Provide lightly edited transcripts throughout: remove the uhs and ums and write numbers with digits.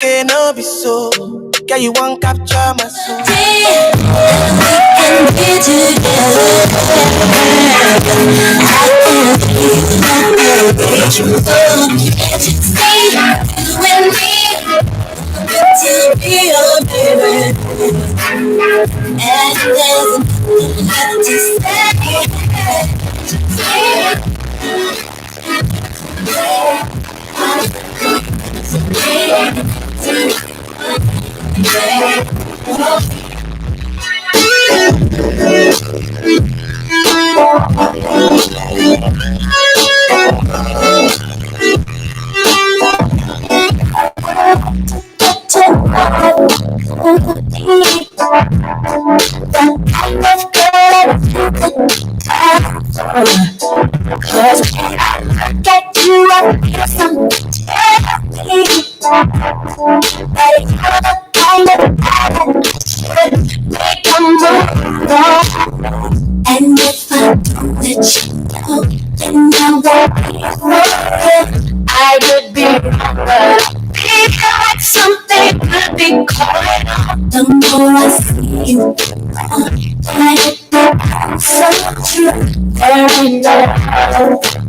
Can no be so. Girl, you won't capture my soul. We can be together. Can't you see you and me to be your baby? And there's nothing to get you up here something. And if I don't let you go, then I won't be around. I would be like something could be calling out. The more I see you, I hit the so true. There ain't no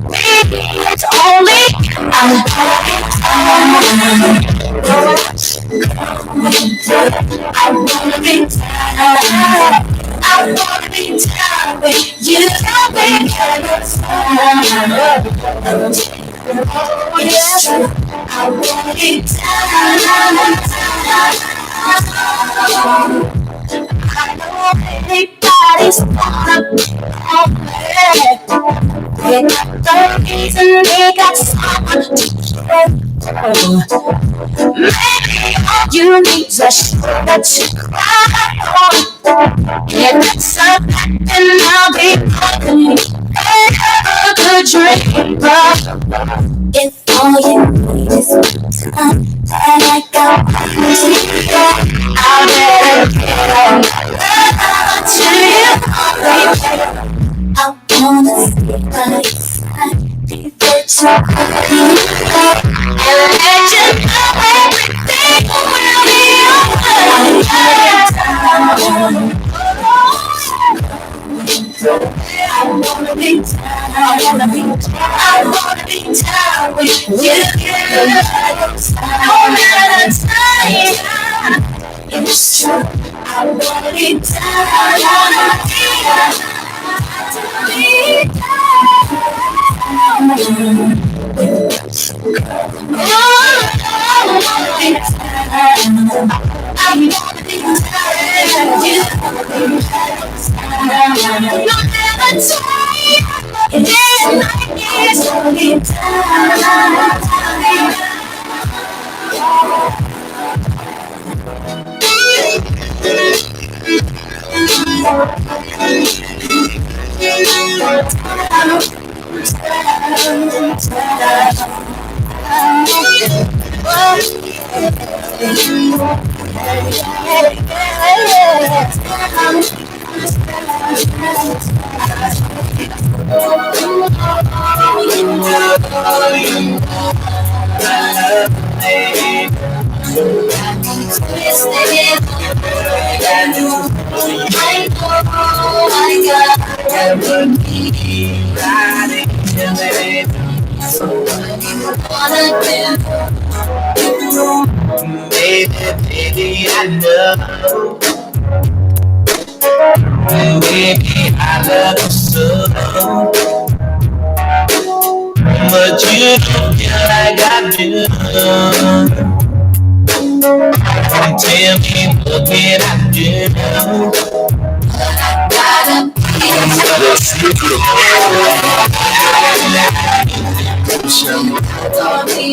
maybe it's only I'm I wanna be tired. I wanna be tired with you. It's true. I wanna be tired. I know everybody's wanna be on me. They got the reason, they got someone to care. Maybe all you need is a shoulder to cry on. If that's a fact, then I'll be company. A good dream, but if all you need is time, and I got to I better get on to you. I wanna stay by your side, be there to and let you know everything will be alright. I wanna be tired. I wanna be tired with you. No matter time, it's true. I wanna be tired. Baby, I know. Baby, I love you so. But you don't feel like I do. Tell me what can I do? Gotta be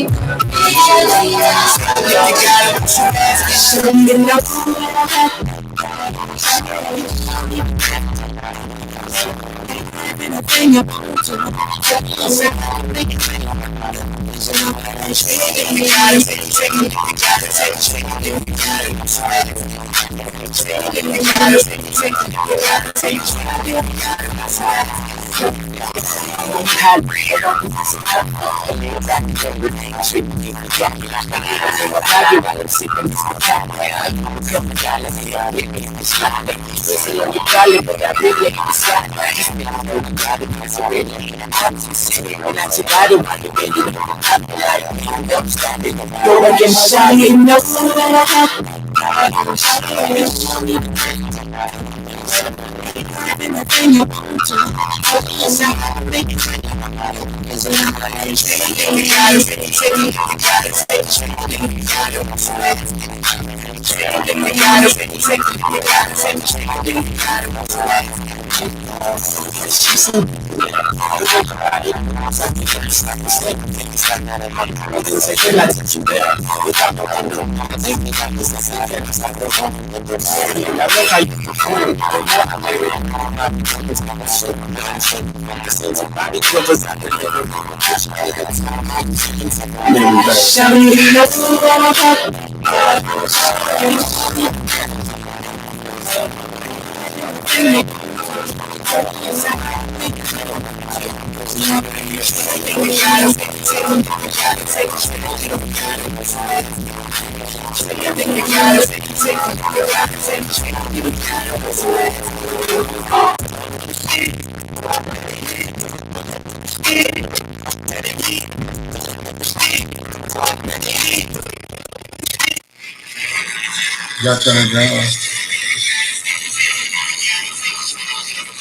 Y'all turn it down.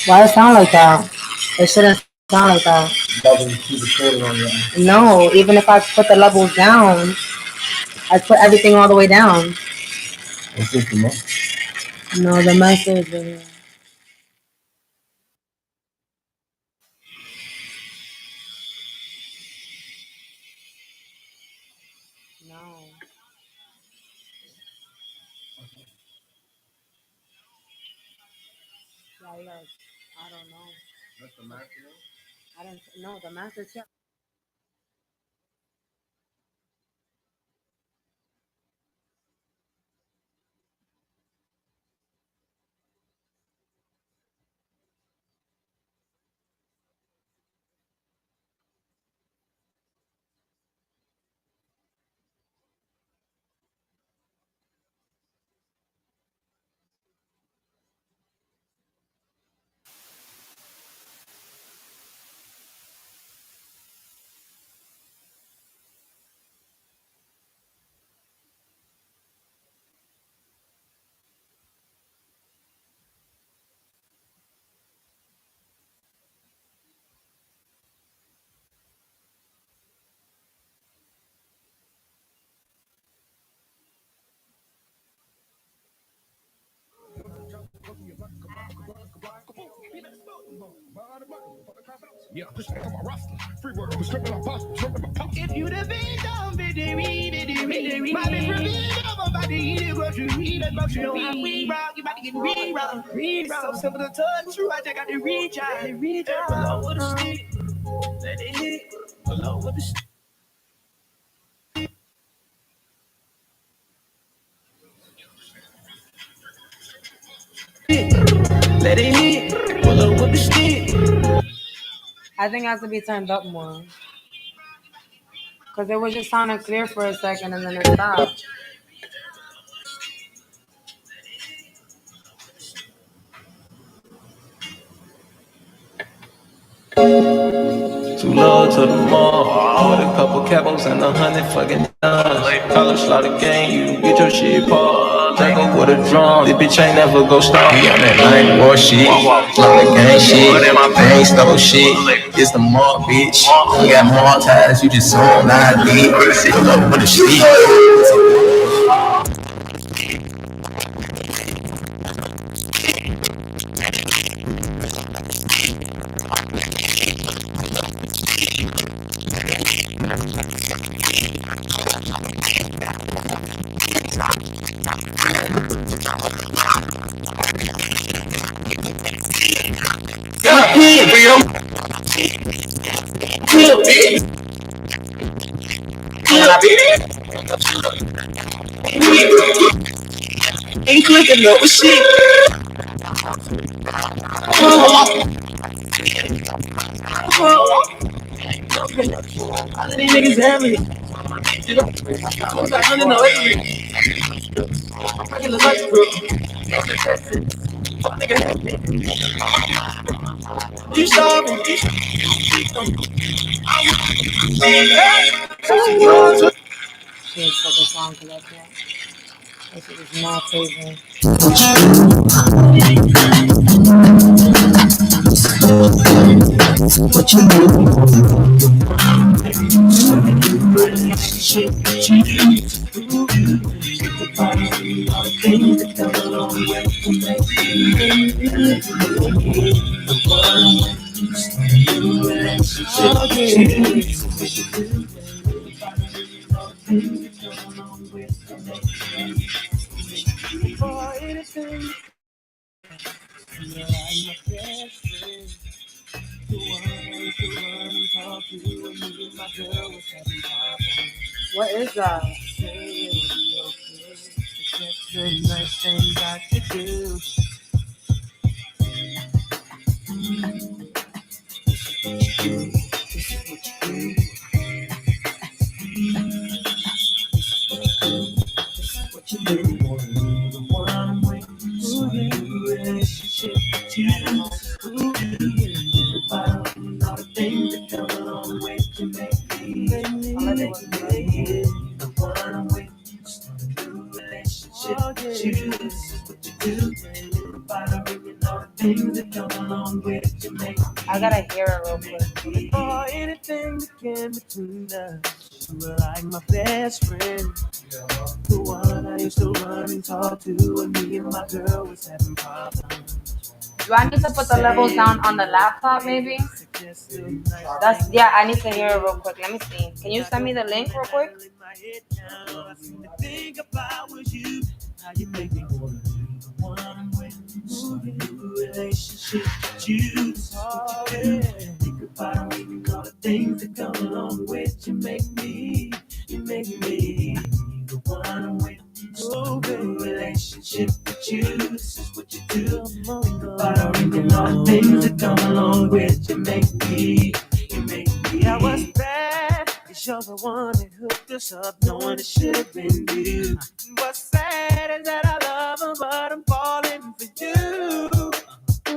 Why does it sound like that? It shouldn't sound like that. No, even if I put the levels down, I put everything all the way down. What's this, the most? No, the message. No. Like, I don't know. That's the maximum? I didn't know the master check. Yeah, push back on my roster. Free word, was stripping my post, stripping my post. If you'd have been down, my best friend, I'm about to eat it, grocery, eat it, grocery. You know how we rock, you about to get re-rock. It's so simple to touch, true, I just got to reach out. Pull up with a stick, let it hit, pull up with a stick. Let it hit, pull up with the stick. I think it has to be turned up more. Because it was just sounding clear for a second and then it stopped. Too low to the mall, with a couple capos and 100 fucking guns. College slaughter gang, you get your shit paused. Take up with a drum, this bitch ain't never go stop. We on that line war shit, slaughter gang shit, they ain't stole shit. It's the mall, bitch. You got more ties, you just sold ID. Pull up with a stick. Ain't clicking no shit. All of these niggas have me. I'm trying to know everything. I can look like a bro. You saw me. Shit, fucking song to that shit. That shit is my favorite. What you What is that? Nice things I could do. What you do, the one I'm waiting for, new relationship with you. All the things that come along with you make me, the one I'm waiting for, new relationship with you. What you do, all the things that come along with you make me. I gotta hear it real quick. For anything that came between us, you were like my best friend. The one I used to run and talk to when me and my girl was having problems. Do I need to put the levels down on the laptop maybe? That's, yeah, I need to hear it real quick. Let me see. Can you send me the link real quick? Think about was you, how you make me want to be the one I'm waiting for, new relationship with you. Think about all the things that come along with you make me the one I'm waiting for, new relationship with you. This is what you do. Think about all the things that come along with you make me. I was bad, 'cause you're the one that hooked us up, knowing it should have been you. What's sad is that I love him, but I'm falling for you.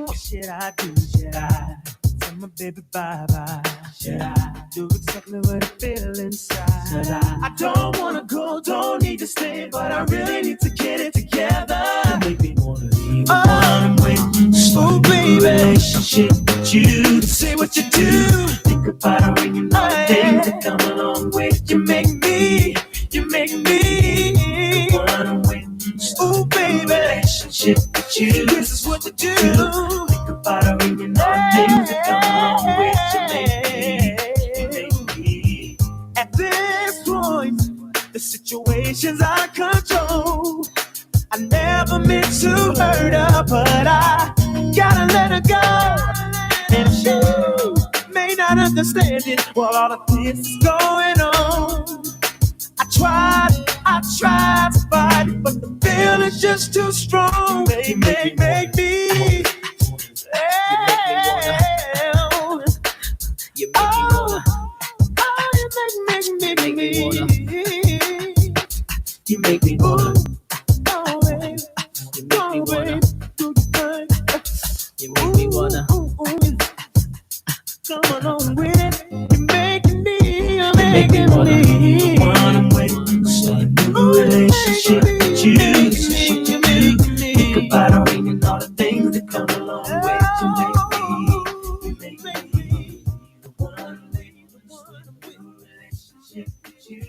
What should I do? Should I tell my baby bye-bye? Should I do exactly what I feel inside? Should I don't wanna go, don't need to stay, but I really need to get it together. You make me wanna leave the one I'm waiting for, baby. Relationship with you. Say what you do. Think about it when you know the things that come along with you. Make me the one I'm waiting for. Ooh, baby. Relationship with you. This is what you do. Think about it when you know the things that come along with you. Make me. At this point, the situation's out of control. I never meant to hurt her, but I gotta let her go. And she may not understand it while all of this is going on. I tried to fight it, but the feeling's just too strong. Make me. You make me wanna. You make me wanna. Come on with it. You making me. The one I'm waiting for, new relationship with you. Think about it and all the things that come along with you. Make me the one I'm waiting for, new relationship with you.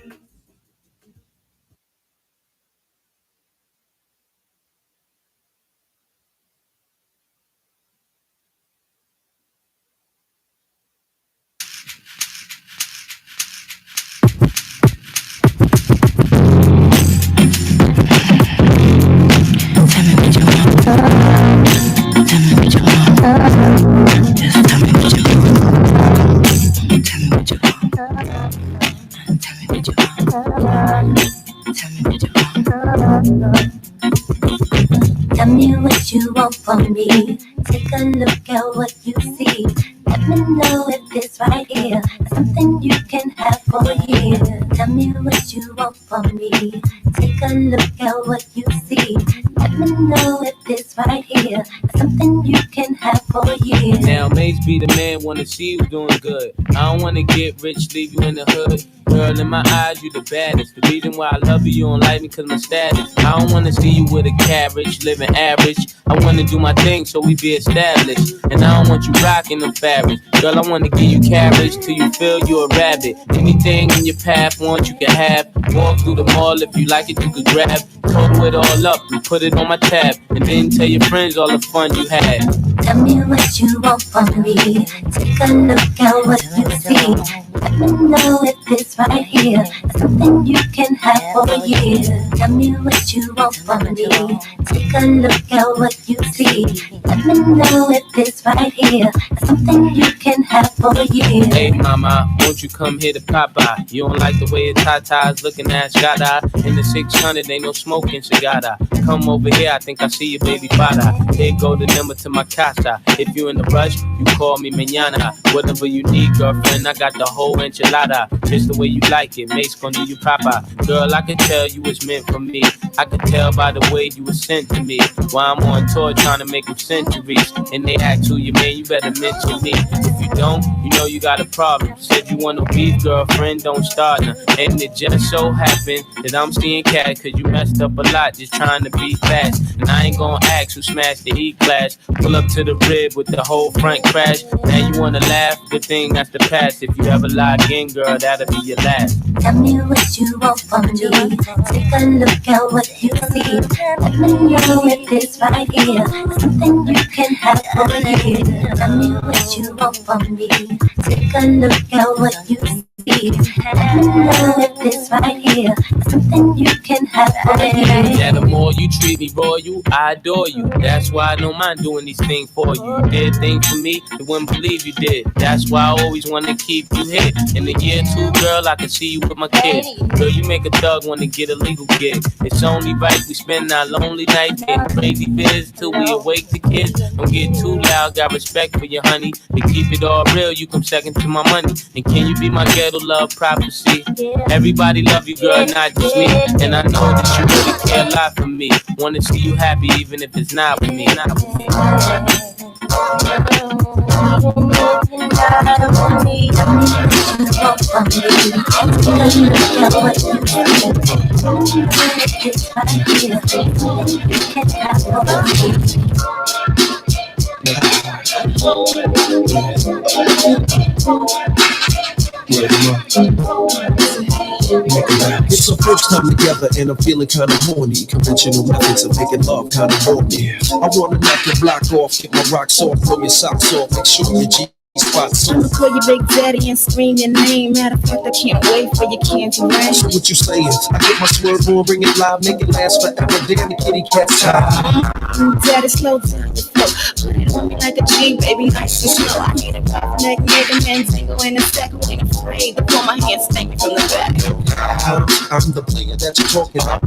Tell me what you want from me. Take a look at what you see. Let me know if this right here is something you can have for a year. Tell me what you want from me. Take a look at what you see. Let me know if this right here is something you can have for a year. Now, Mace be the man, wanna see you doing good. I don't wanna get rich, leave you in the hood. Girl, in my eyes, you the baddest. The reason why I love you, you don't like me cause my status. I don't wanna see you with a carriage, living average. I wanna do my thing so we be established. And I don't want you rocking them fabrics. Girl, I wanna give you carriage till you feel you're a rabbit. Anything in your path, want you can have. Walk through the mall, if you like it, you could grab. Total it all up and put it on my tab. And then tell your friends all the fun you had. Tell me what you want from me. Take a look at what you see. Let me know if this right here is something you can have for a year. Tell me what you want from me. Take a look at what you see. Let me know if this right here is something you can have for a year. Hey mama, won't you come here to Popeye? You don't like the way a Tata's looking at Shada. In the 600 ain't no smoking cigar. Come over here, I think I see your baby father. Here go the number to my casa. If you in a rush, you call me mañana. Whatever you need, girlfriend, I got the whole enchilada. Just the way you like it, Mace gon' do you proper. Girl, I can tell you was meant for me. I can tell by the way you was sent to me. While I'm on tour trying to make them centuries. And they ask who you man, you better mention me. If you don't, you know you got a problem. Said you want no beef, girlfriend, don't start now. And it just so happened that I'm seeing cat cause you messed up a lot just trying to be fast. And I ain't gonna ask who smashed the E-class. Pull up to the rib with the whole front crash. Now you wanna laugh? Good thing that's the past. If you ever lie again, girl, that'll be your last. Tell me what you want from me. Take a look at what you see. Let me know if this right here is something you can have for a year. Tell me what you want from me. Take a look at what you see. Let me know if this right here is something you can have for a year. Yeah, the more you treat me royal, I adore you. That's why I don't mind doing these things for you. You did things for me, you wouldn't believe you did. That's why I always want to keep you hid. In the year two, girl, I can see you with my kids. Girl, you make a thug want to get a legal gig. It's only right we spend our lonely nights getting crazy biz till we awake the kids. Don't get too loud, got respect for you, honey. To keep it all real, you come second to my money. And can you be my ghetto love prophecy? Everybody love you, girl, not just me. And I know that you really care a lot for me. Wanna see you happy even if it's not with me. Not with me. It's our first time together and I'm feeling kinda horny. Conventional methods of making love kinda bore me. I wanna knock your block off, get my rocks off, throw your socks off, make sure your G spots on. Call your big daddy and scream your name. Matter of fact, I can't wait for your candy rain. So what you saying? I get my swerve on, bring it live, make it last forever. Damn the kitty cat's tired. Daddy, slow down the flow. Put it on me like a G, baby, nice and slow. I need a rough neck, nigga, man, tango in a second. Ain't afraid to pull my hands, stank me from the back. I'm the player that you're talking about.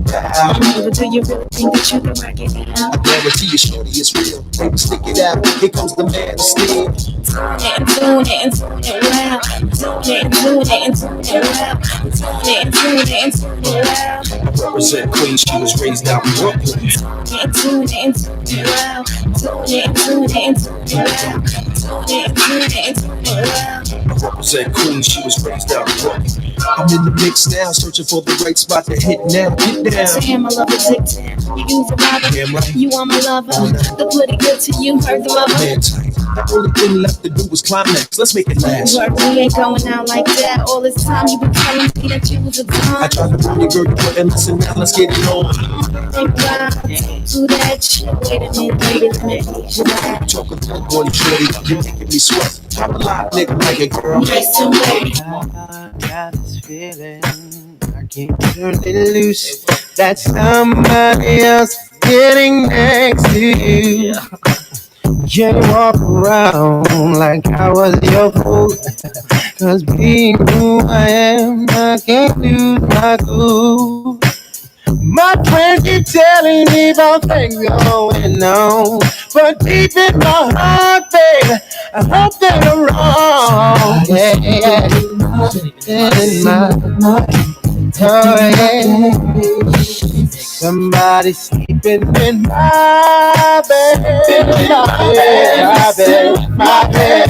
Never do you really think that you can rock it I out? guarantee you, shorty, it's real. Baby, stick it out. Here comes the man of steel. Doing it and doing it well. Doing it and doing it and doing it well. Doing it and doing it and doing it well. I represent Queens, she was raised out in Brooklyn. Doing it and doing it well. Doing it and doing it and doing it well. Doing it and doing it and doing it well. I represent Queens, she was raised out in Brooklyn. I'm in the mix now, searching for the right spot to hit now. Get down. Damn, I love it, dick down. You use a rubber, Damn right. you are my lover. The pretty good to you, heard the mother. Man tight. The only thing left to do was climax. Let's make it last. Work, we ain't going out like that. All this time you been telling me that you was a I ton. tried to bring your girl, you couldn't listen. Now let's get it on. Think about it, do that shit. Wait a minute, wait a minute. Talking to the boy, shorty, you're making me sweat. I'm a live nigga like a girl. Nice and wait. I got this feeling I can't turn it loose. That somebody else getting next to you. Can't walk around like I was your fool. Cause being who I am, I can't lose my cool. My friend, you telling me about things going on, but deep in my heart, baby, I hope that I'm wrong. Yeah, in my heart, somebody sleeping in my bed, my bed.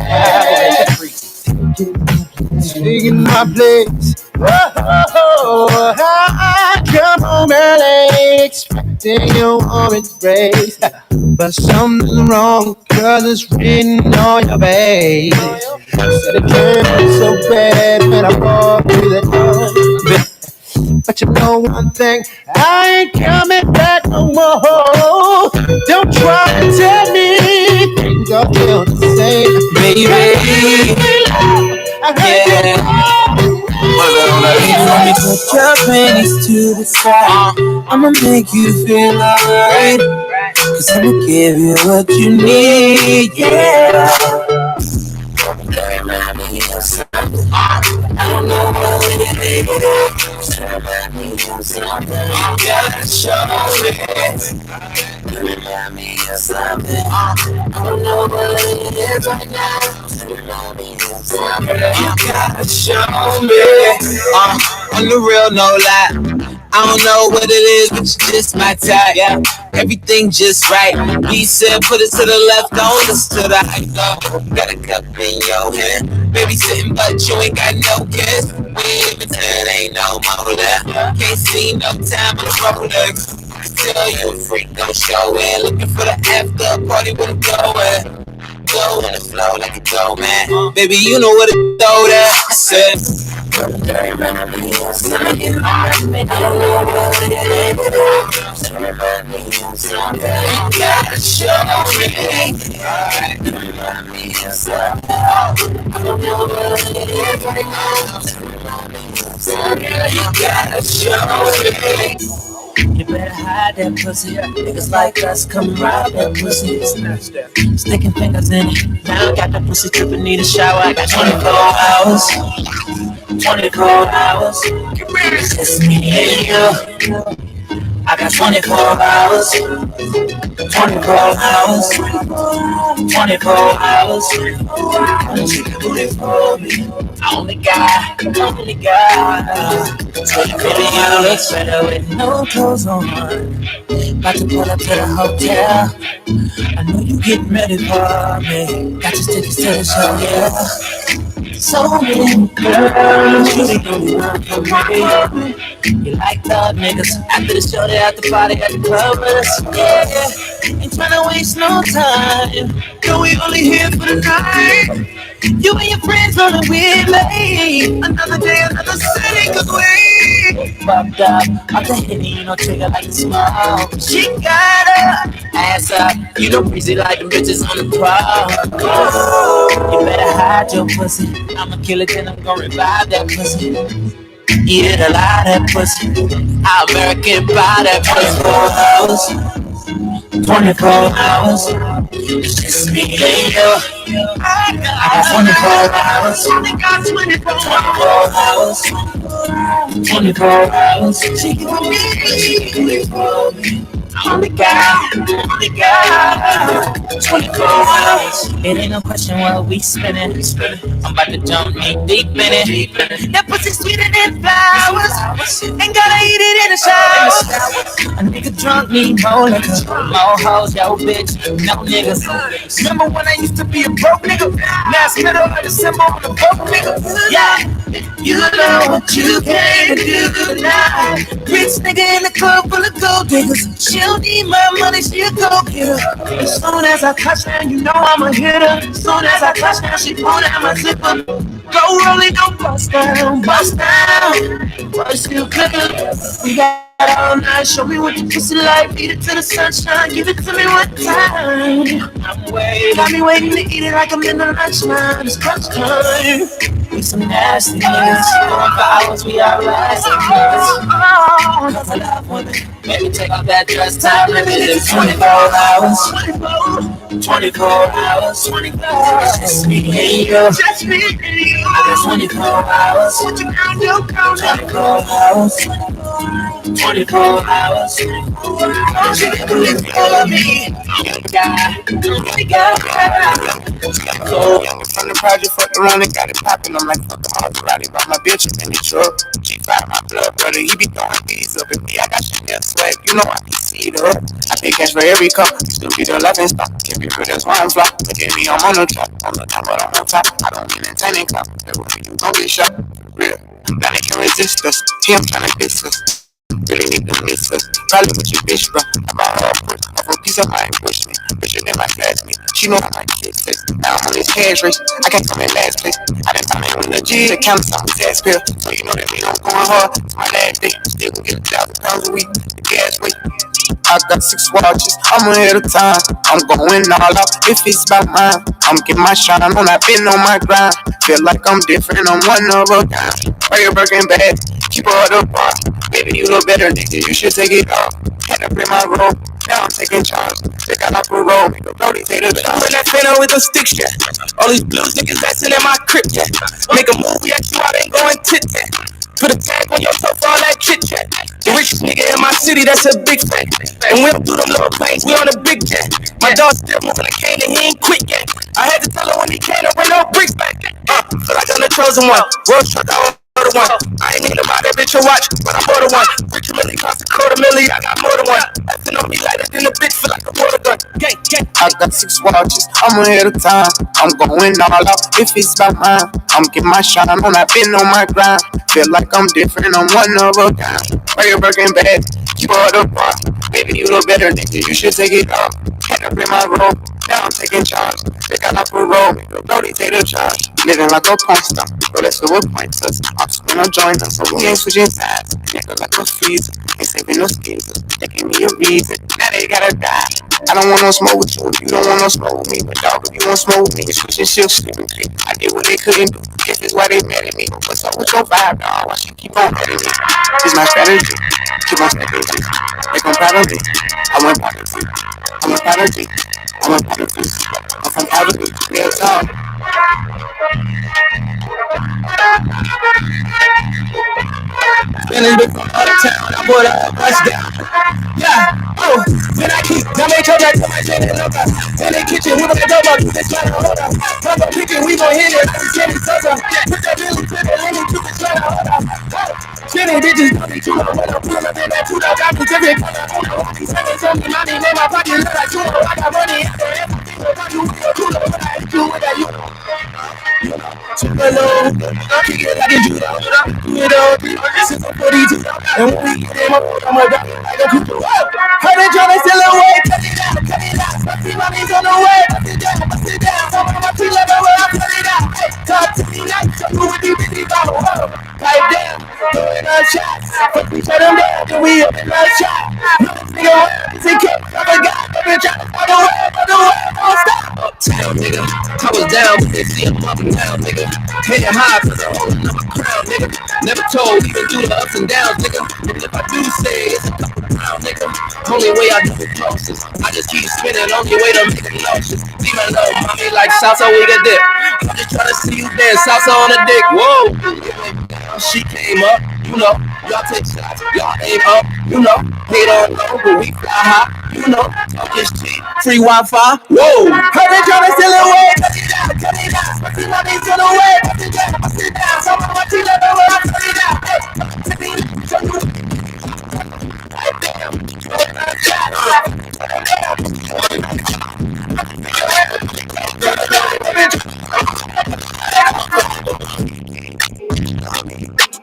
Taking my place. Whoa, I come home early, expecting your warm embrace, but something's wrong, 'cause it's written on your face. Said it turned so bad when I walked through the door. But you know one thing, I ain't coming back no more. Don't try to tell me things are still the same, baby. I heard you. Put your panties to the side. I'ma make you feel alright. 'Cause I'ma give you what you need, yeah. Remind me of something. I don't know what it is. Remind me of something. You gotta show me. Remind me of something. I don't know what it is right now. Remind me of something. You gotta show me. On the real, no lie. I don't know what it is, but you just my type. Yeah, everything just right. He said, put it to the left, don't listen to the right. Got a cup in your hand, baby sitting, but you ain't got no kiss. We ain't pretend ain't no more there. Can't see no time on the roller. Tell you a freak, don't show it. Looking for the after party, where to go at? Go on the flow like a dough, man. Baby, you know what to throw that. I said. Remind me of something. I don't know what it is. Remind me of something. You gotta show me. Remind me of something. I don't know what it is right now. Remind me of something. You gotta show me. You better hide that pussy. Niggas like us come rob that pussy. Sticking fingers in it. Now I got that pussy tripping, need a shower. I got 24 hours. 24 hours. It's just me and you. I got 24 hours. 24 hours. 24 hours. What you can do it for me? Only God. Baby, you look better with no clothes on. About to pull up to the hotel. I know you getting ready for me. Got your tickets to the show, yeah. So many girls, you the only one for me. You like thug niggas. After the show, they at the party at the club with us, yeah. Ain't tryna waste no time. No, we only here for the night. You and your friends on the way late. Another day, another city could wait. Fucked up, off the Henny, no trigger like the smoke. She got her ass up. You know breezy like them bitches on the prowl. You better hide your pussy. I'ma kill it, then I'm gonna revive that pussy. Eat a lot of pussy. Our American buy that pussy. 24 hours. It's just me and you. I got 24 hours. I got 24 hours. 24 hours. She can be only God. 24 hours. It ain't no question what we spinning. I'm about to jump deep in it. That pussy sweeter than flowers. Ain't gotta eat it in the shower. A nigga drunk need more liquor. More hoes, yo bitch, no niggas. Remember when I used to be a broke nigga? Now it's middle of December on the broke nigga. Yeah, you know what you can do now. Rich nigga in the club full of gold diggers. She don't need my money, she a go-getter. As soon as I touch down, you know I'm a hitter. As soon as I touch down, she pull down my zipper. Go roll it, don't bust down, bust down. But still cooking. We got all night, show me what you pussy like. Eat it to the sunshine, give it to me one time. I'm waiting, got me waiting to eat it like I'm in the lunchtime. It's crunch time. We some nasty niggas. Going for hours, we are lasting niggas. Cause I love women. Maybe take off that dress, time limit is 24 hours. 24 hours. It's just me and you. I got 24 hours. 24 hours. 24 hours. She didn't believe me, all of me. So, from the project, fucked around and got it poppin'. I'm like, fuck them all, karate, brought my bitch up in the truck. G5, my blood brother, he be throwing these up at me. I got shit that swag, you know I can see it up. I pay cash for every cup, still be the laughing stock. Can't be real, that's why I'm flop. Look at me, I'm on the top, but I'm on top. I don't need entertaining clout. Everywhere you gon' get shot, for real. Now they can resist us, him tryna diss us. Really need to miss us. Probably with your bitch, bro. I'm out of work. Off a piece of mind, push me. Bitch, in my class, me. She know I like kids. Now I'm on this cash race. I can't come in last place. I done found it on the G to count some ass pill. So you know that me, I'm going hard. It's my last day. Still can get 1,000 pounds a week. The gas weight. I got 6 watches, I'm ahead of time. I'm going all out if it's about mine. I'm getting my shine on, I've been on my grind. Feel like I'm different, I'm one of a kind. Pray your Birkin bad, keep her the bar. Baby, you look better, nigga, you should take it off. Had to play my role, now I'm taking charge. They got up a roll, make a brody take the charge. When that phantom with the sticks, yeah. All these blues niggas dancing in my crib, yeah. Make a movie at you, I ain't going tit-tat. Put a tag on your toe for all that chit-chat. The richest nigga in my city, that's a big fact. And we don't do them little planes, we on a big jet. My dog still moving the cane and he ain't quit yet. I had to tell her when he came to bring no bricks back. Feel like I'm the chosen one. Road truck, I the one. I ain't need to buy that bitch a watch, but I'm more than one. Rich million cost $250,000, I got more than one. Acting on me lighter than a bitch, feel like a water gun. Gang, gang. I got 6 watches, I'm ahead of time. I'm going all out if it's about mine. I'm getting my shine on, I've been on my grind. Feel like I'm different, I'm one of a kind. Pray your Birkin bad, keep her the bar. Baby, you look better, nigga, you should take it off. Had to play my role, now I'm taking charge. They got up a roll, make a brody take the charge. Living like a porn star, but that's what points us. I'm just gonna join us, so we ain't switching sides. Nigga like a freezer, ain't saving no skeezers. They give me a reason, now they gotta die. I don't want no smoke with you don't want no smoke with me. But dog, if you want smoke with me, it's switching shifts, sleeping three. I did what they couldn't do, guess that's why they mad at me. But what's up with your vibe, dog? Why she keep on mad at me? It's my strategy, keep on strategy. Make them proud of me, I went poverty. I'm a prodigy, I'm a prodigy. I'm from poverty, real talk. Feeling big from out of town, I bought a touchdown. Yeah, oh, when I keep, I make sure that my chain is up. In the kitchen, we gon' get double, do this tryna hold up. Pop up picking, we gon' hit it, Jenny Sosa. Put that Billy Pippen, let me keep it tryna hold up. Jenny bitches, don't be too low, when I'm pulling up in that 2 dog, I'm different color. Seven something, money, name my pocket, look like 2. I got money after everything, but you feel too low, but I hate you with that, you know. Hello, kick it like a judo, do it all, this is a 42, and when we get him up, I'm a dog, like a cuckoo. Heard it tryna steal away, cut it out, my money's on the way, bust it down, some of my team level where I put it out, hey, talk to me like, so who would you be, bottle, pipe down, throwing our shots, fuck we shut them down, then we open our shot, nigga, take care, I forgot, every drop, on the way, don't stop. Uptown, nigga, I was down, but they see I'm up and down, nigga. Heading high for the holding up a crown, nigga. Never told, even through the ups and downs, nigga. And if I do say it's a couple pounds, nigga. Only way I do it closest. I just keep spinning, only way to make it nauseous. Leave my love, mommy, like salsa with a dip. I'm just trying to see you dance, salsa on the dick, whoa. She came up, you know. Y'all take shots, y'all aim up, you know. They don't know, but we fly high. You know, this cheap, free Wi-Fi. Whoa! Heard they tryna steal away. Cut it down. Spend money till the way. Bust it down. Some of my team let over. I cut it down. Hey, to me, show you. Damn.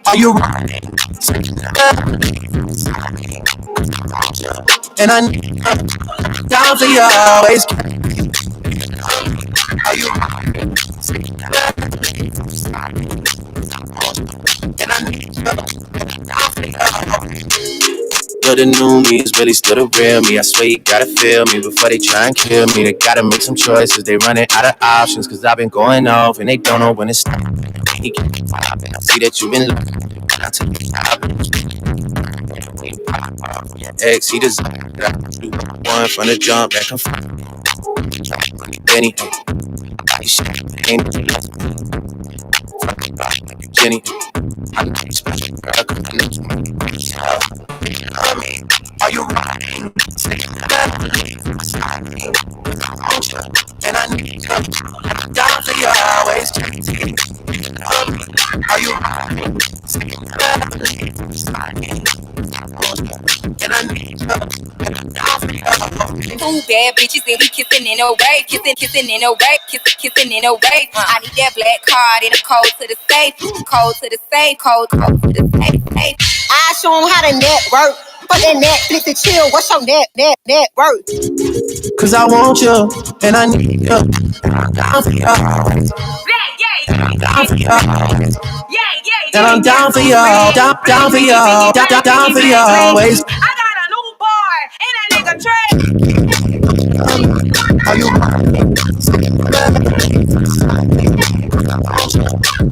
Are you riding? And I down for you always. Are you riding? And I down for you. But the new me is really still the real me. I swear you gotta feel me before they try and kill me. They gotta make some choices. They running out of options. Cause I've been going off and they don't know when to stop. He can't vibe and I see that you've been looking. I tell you I've been your ex, he deserved that I do one from the jump back and forth. Benny, Jenny, I know you special girl, I mean, are you riding? And I need you. Down for you always. Are you? And I need you. Down for you. Two bad bitches and we kissing in a way, kissing in a way, kissing in a way. I need that black card and a code to the safe, code to the safe, code to the safe. I show 'em how to network. Fuck that Netflix and chill. What's your net worth? Cause I want you, and I need you. Down for you. And I'm down for you, down for you, down for you always. I got a new boy, and that nigga Trey. Are you?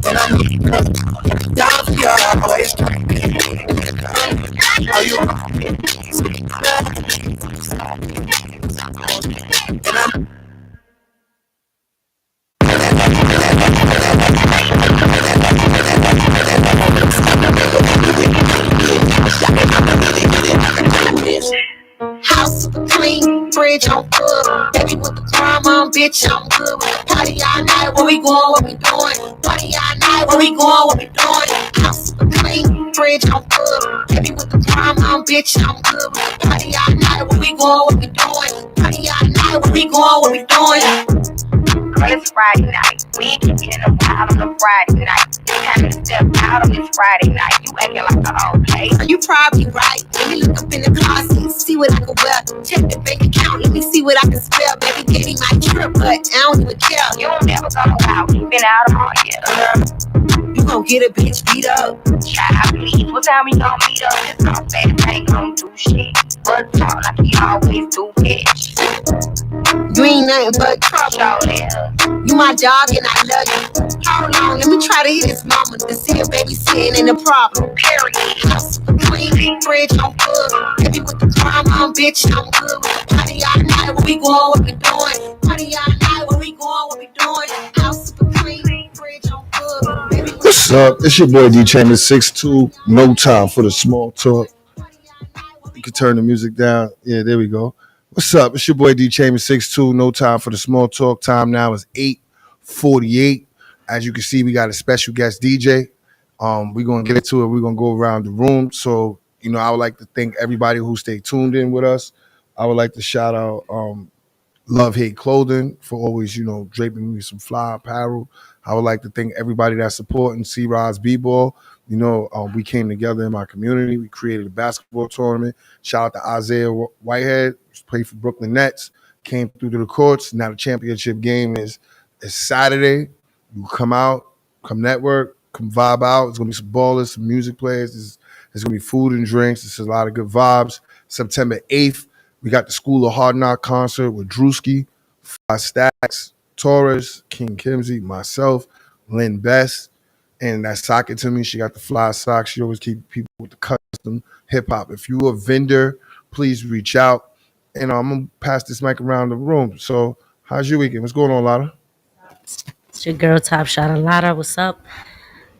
And I need you. Down for you always. Are you? And I'm House super clean, fridge on good. Baby with the crime on, bitch, I'm good. With the party all night, where we going, what we doing? Party all night, where we going, what we doing? House super clean, fridge on good. Baby with the crime on, bitch, I'm good. With the party all night, where we going, what we doing? Party all night, where we going, what we doing? It's Friday night. We ain't getting a wild on a Friday night. It's time to step out on this Friday night. You acting like an old place. You probably right. Let me look up in the closet, see what I can wear. Check the bank account, let me see what I can spare. Baby gave me my trip, but I don't even care. You don't never go out. You been out all year. You gon' get a bitch beat up. Child, please. What time we gon' meet up? It's not fast. I ain't gon' do shit. But talk like you always do, bitch. You ain't nothing but trouble. Show You my dog and I love you. Hold on, let me try to hit his mama to see if baby sitting in the problem. Period. House clean, fridge on good. Baby with the crime on, bitch, I'm good. With the party all night, where we going, what we doing? Party all night, where we going, what we doing? House clean, fridge on good. Baby with What's up? It's your boy D Chambers 6'2". No time for the small talk. You can turn the music down. Yeah, there we go. What's up? It's your boy D Chambers 6'2". No time for the small talk. Time now is 8:48. As you can see, we got a special guest DJ. We're gonna get into it. We're gonna go around the room. So, I would like to thank everybody who stayed tuned in with us. I would like to shout out Love Hate Clothing for always, draping me some fly apparel. I would like to thank everybody that's supporting C-Rod's B-Ball. We came together in my community. We created a basketball tournament. Shout out to Isaiah Whitehead, played for Brooklyn Nets, came through to the courts. Now the championship game is Saturday. You come out, come network, come vibe out. It's going to be some ballers, some music players. There's going to be food and drinks. There's a lot of good vibes. September 8th, we got the School of Hard Knock concert with Drewski, 5 Stacks, Torres, King Kimsey, myself, Lynn Best, and that's Sock It To Me. She got the fly socks. She always keep people with the custom hip-hop. If you're a vendor, please reach out. And I'm going to pass this mic around the room. So how's your weekend? What's going on, Lotta? It's your girl, Top Shot Lotta. What's up?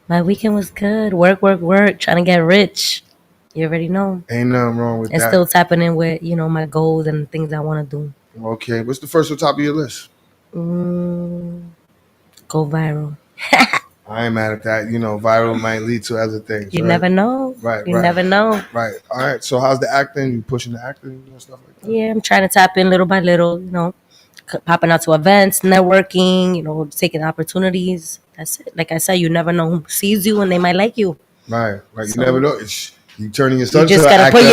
My weekend was good. Work. Trying to get rich. You already know. Ain't nothing wrong with and that. Still tapping in with, my goals and things I want to do. Okay. What's the first on top of your list? Go viral. I ain't mad at that. Viral might lead to other things. You never know. Right. You never know. Right. All right. So how's the acting? You pushing the acting and stuff like that? Yeah, I'm trying to tap in little by little, popping out to events, networking, taking opportunities. That's it. Like I said, you never know who sees you and they might like you. Right. You never know. You turning your son you just to gotta put you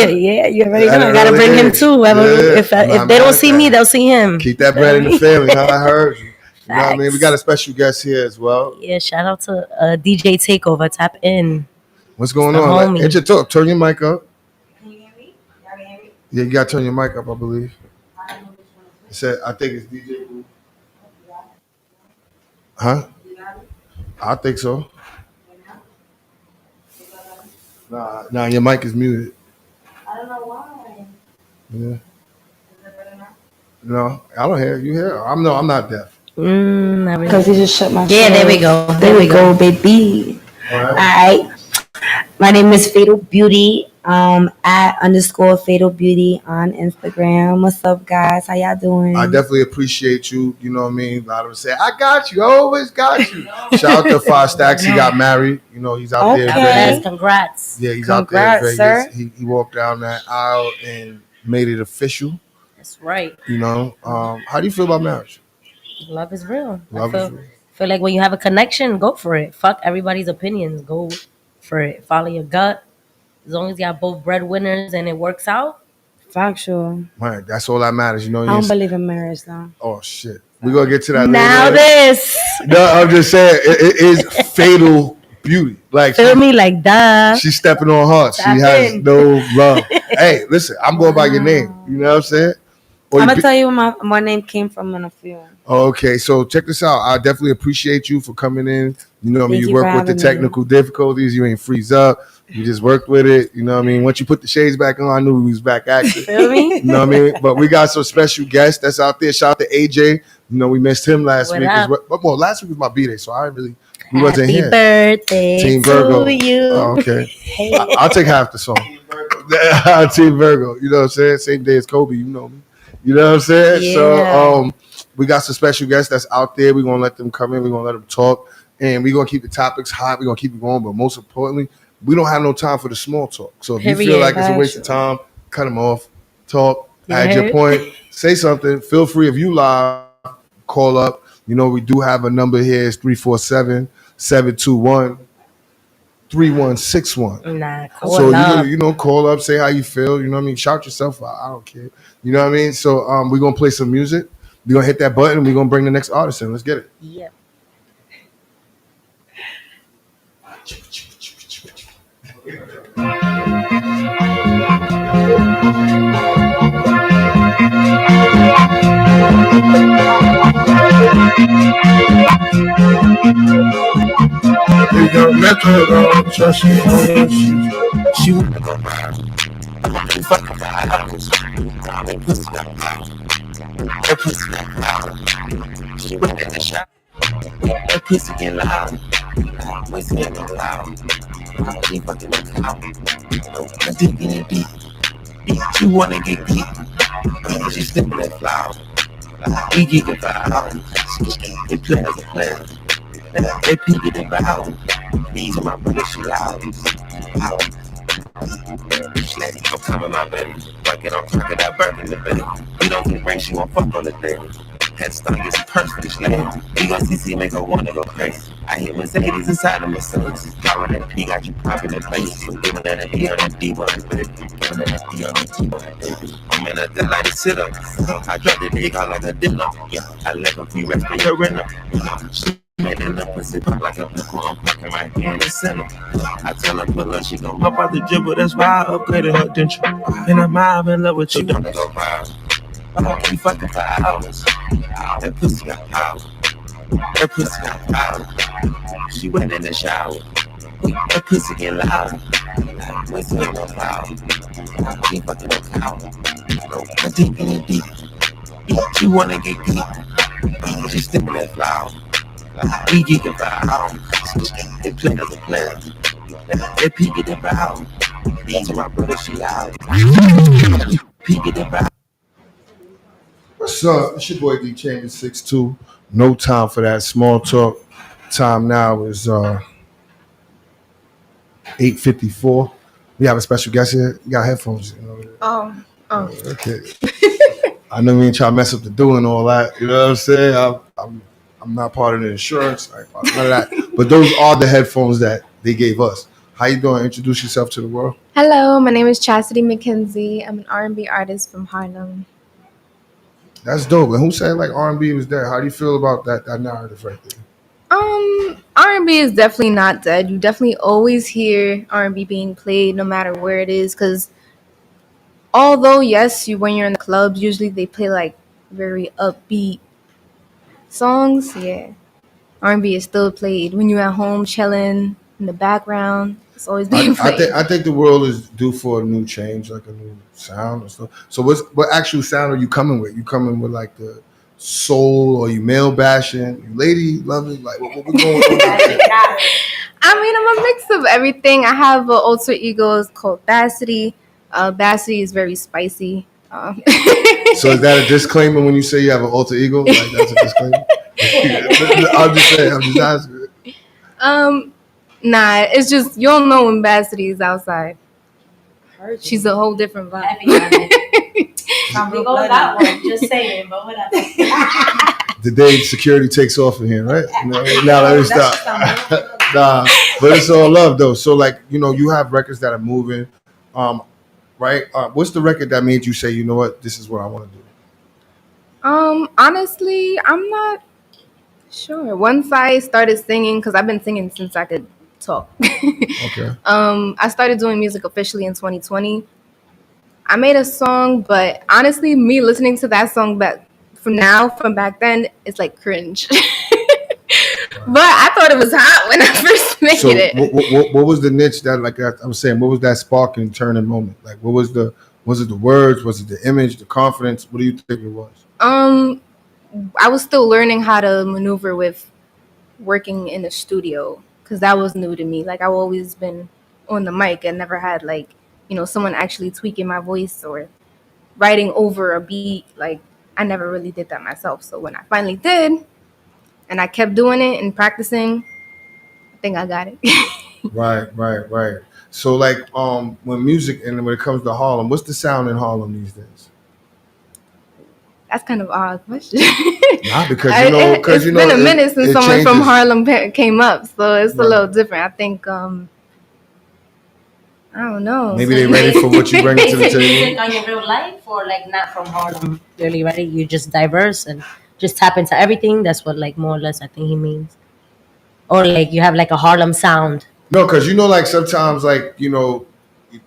already know. I gotta bring him too. If they don't see me, they'll see him. Keep that bread in the family. Huh? I heard you. You know what I mean? We got a special guest here as well. Yeah, shout out to DJ Takeover. Tap in. What's going on? Hit your talk. Turn your mic up. Can you hear me? Yeah, you gotta turn your mic up, I believe. It said, I think it's DJ. Huh? I think so. Nah, your mic is muted. I don't know why. Yeah. No, I don't hear you. Hear? I'm not deaf. Because he just shut my Yeah, there we go. There we go, baby. All right. My name is Fatal Beauty. At _ Fatal Beauty on Instagram. What's up, guys? How y'all doing? I definitely appreciate you. You know what I mean? A lot of them say, I got you. I always got you. Shout out to Five Stacks. He got married. You know, he's out there in Vegas. Congrats. Yeah, he's Congrats, out there in Vegas. He walked down that aisle and made it official. That's right. You know, how do you feel about marriage? Love is real. Love is real. Feel like when you have a connection, go for it. Fuck everybody's opinions. Go for it. Follow your gut. As long as you have both breadwinners and it works out. Factual. Right, that's all that matters. You know, I don't believe in marriage though. Oh shit, we're gonna get to that Now later. this. No, I'm just saying it is Fatal Beauty. Like Feel me like that. She's stepping on hearts. She Tap has in. no love. Hey, listen, I'm going by your name. You know what I'm saying? Or I'm you gonna tell you where my name came from in a few. Okay, so check this out. I definitely appreciate you for coming in. You know what I mean? Thank You you work for with the having me. technical difficulties. You ain't freeze up. You just worked with it. You know what I mean? Once you put the shades back on, I knew we was back active. Feel me? You know what I mean? But we got some special guests that's out there. Shout out to AJ. You know, we missed him last What week. up? But well, last week was my B-Day, so I really we wasn't Happy here. birthday Team Virgo. to you. Oh, okay. Hey. I'll take half the song. Team Virgo. You know what I'm saying? Same day as Kobe, you know me. You know what I'm saying? Yeah. So we got some special guests that's out there. We're gonna let them come in, we're gonna let them talk, and we're gonna keep the topics hot, we're gonna keep it going, but most importantly, we don't have no time for the small talk. So if you feel Period. like it's a waste of time, cut them off, talk, add your heard? point, say something. Feel free if you live, call up. You know, we do have a number here, it's 347-721-3161. Nah, call So up. you know, call up, say how you feel. You know what I mean? Shout yourself out. I don't care. You know what I mean? So we're gonna play some music. We're gonna hit that button. We're gonna bring the next artist in. Let's get it. Yep. We got method on, trust me. She wanna go fucking hours. That pussy got loud. She went in the shop. That pussy get loud. Pussy get loud. She fucking look out. I dig in it deep. She wanna get deep. She sniffing that flower. We get it out. It plays a plan. They peek it about. These are my brothers, she loud. I'm coming my baby. Fucking on cracking that burn in the bed. We don't get rain, she won't fuck on the thing. Head start gets perfect, slam. We gon' CC make her wanna go crazy. I hear Mercedes inside of Mercedes. Power that P got you popping in places. I'm giving that a D on that D1, baby. Giving that a D on that D1, baby. I'm in a delighted sit up. I drop the dick out like a dinner. Yeah, I let them free rest for your renter. Made it up and pop like a pickle. I'm fucking right here in the center. I tell her pull up, she gon' pop out the dribble. That's why I upgraded her denture. And I'm in love with you. Don't go wild. I keep fucking for hours. That pussy got power. That pussy got power. She went in the shower. That pussy get loud. Pussy get no power. She fucking no power. I deep in it deep. She wanna get deep. She sniffing that flower. We get it out. They play as a player. They peek it about. These are my brothers, she loud. Peek it about. What's up? It's your boy D Chambers 6'2". No time for that small talk. Time now is 8:54. We have a special guest here. You got headphones. You know? Oh. Okay. I know we ain't trying to mess up the doing all that. You know what I'm saying? I'm not part of the insurance. I ain't part of none of that. But those are the headphones that they gave us. How you doing? Introduce yourself to the world. Hello, my name is Chastity McKenzie. I'm an R&B artist from Harlem. That's dope. And who said like R&B was dead? How do you feel about that narrative right there? R&B is definitely not dead. You definitely always hear R&B being played no matter where it is. Because although, yes, when you're in the clubs, usually they play like very upbeat songs. Yeah, R&B is still played. When you're at home chilling in the background, it's always being played. I think the world is due for a new change, like a new sound and stuff. So what actual sound are you coming with? You coming with like the soul, or you male bashing? You lady loving? Like what we going on? I mean, I'm a mix of everything. I have an alter ego. It's called Bassity. Bassity is very spicy. So is that a disclaimer when you say you have an alter ego? Like that's a disclaimer? I'm just saying. I'm just asking. Nah, it's just you don't know when Bassity is outside. She's a whole different vibe. Just saying, but whatever. The day security takes off in here, right? Now let me stop. Nah, but it's all love though. So like, you have records that are moving, right? What's the record that made you say, you know what, this is what I want to do? Honestly, I'm not sure. Once I started singing, because I've been singing since I could talk. Okay. I started doing music officially in 2020. I made a song, but honestly, me listening to that song from back then, it's like cringe. But I thought it was hot when I first made it. What was the niche that, like I'm saying, what was that spark and turning moment? Like, was it the words? Was it the image, the confidence? What do you think it was? I was still learning how to maneuver with working in a studio because that was new to me. Like, I've always been on the mic and never had someone actually tweaking my voice or writing over a beat. Like, I never really did that myself. So when I finally did, and I kept doing it and practicing, I think I got it. Right. So like, when music and when it comes to Harlem, what's the sound in Harlem these days? That's kind of odd question. Nah, because it's been a minute since someone changes. from Harlem came up, so it's a little different. I think I don't know. Maybe they're ready for what you bring to the table. On your real life, or like not from Harlem, really ready? You're just diverse and just tap into everything. That's what, like, more or less, I think he means. Or like you have like a Harlem sound. No, because like sometimes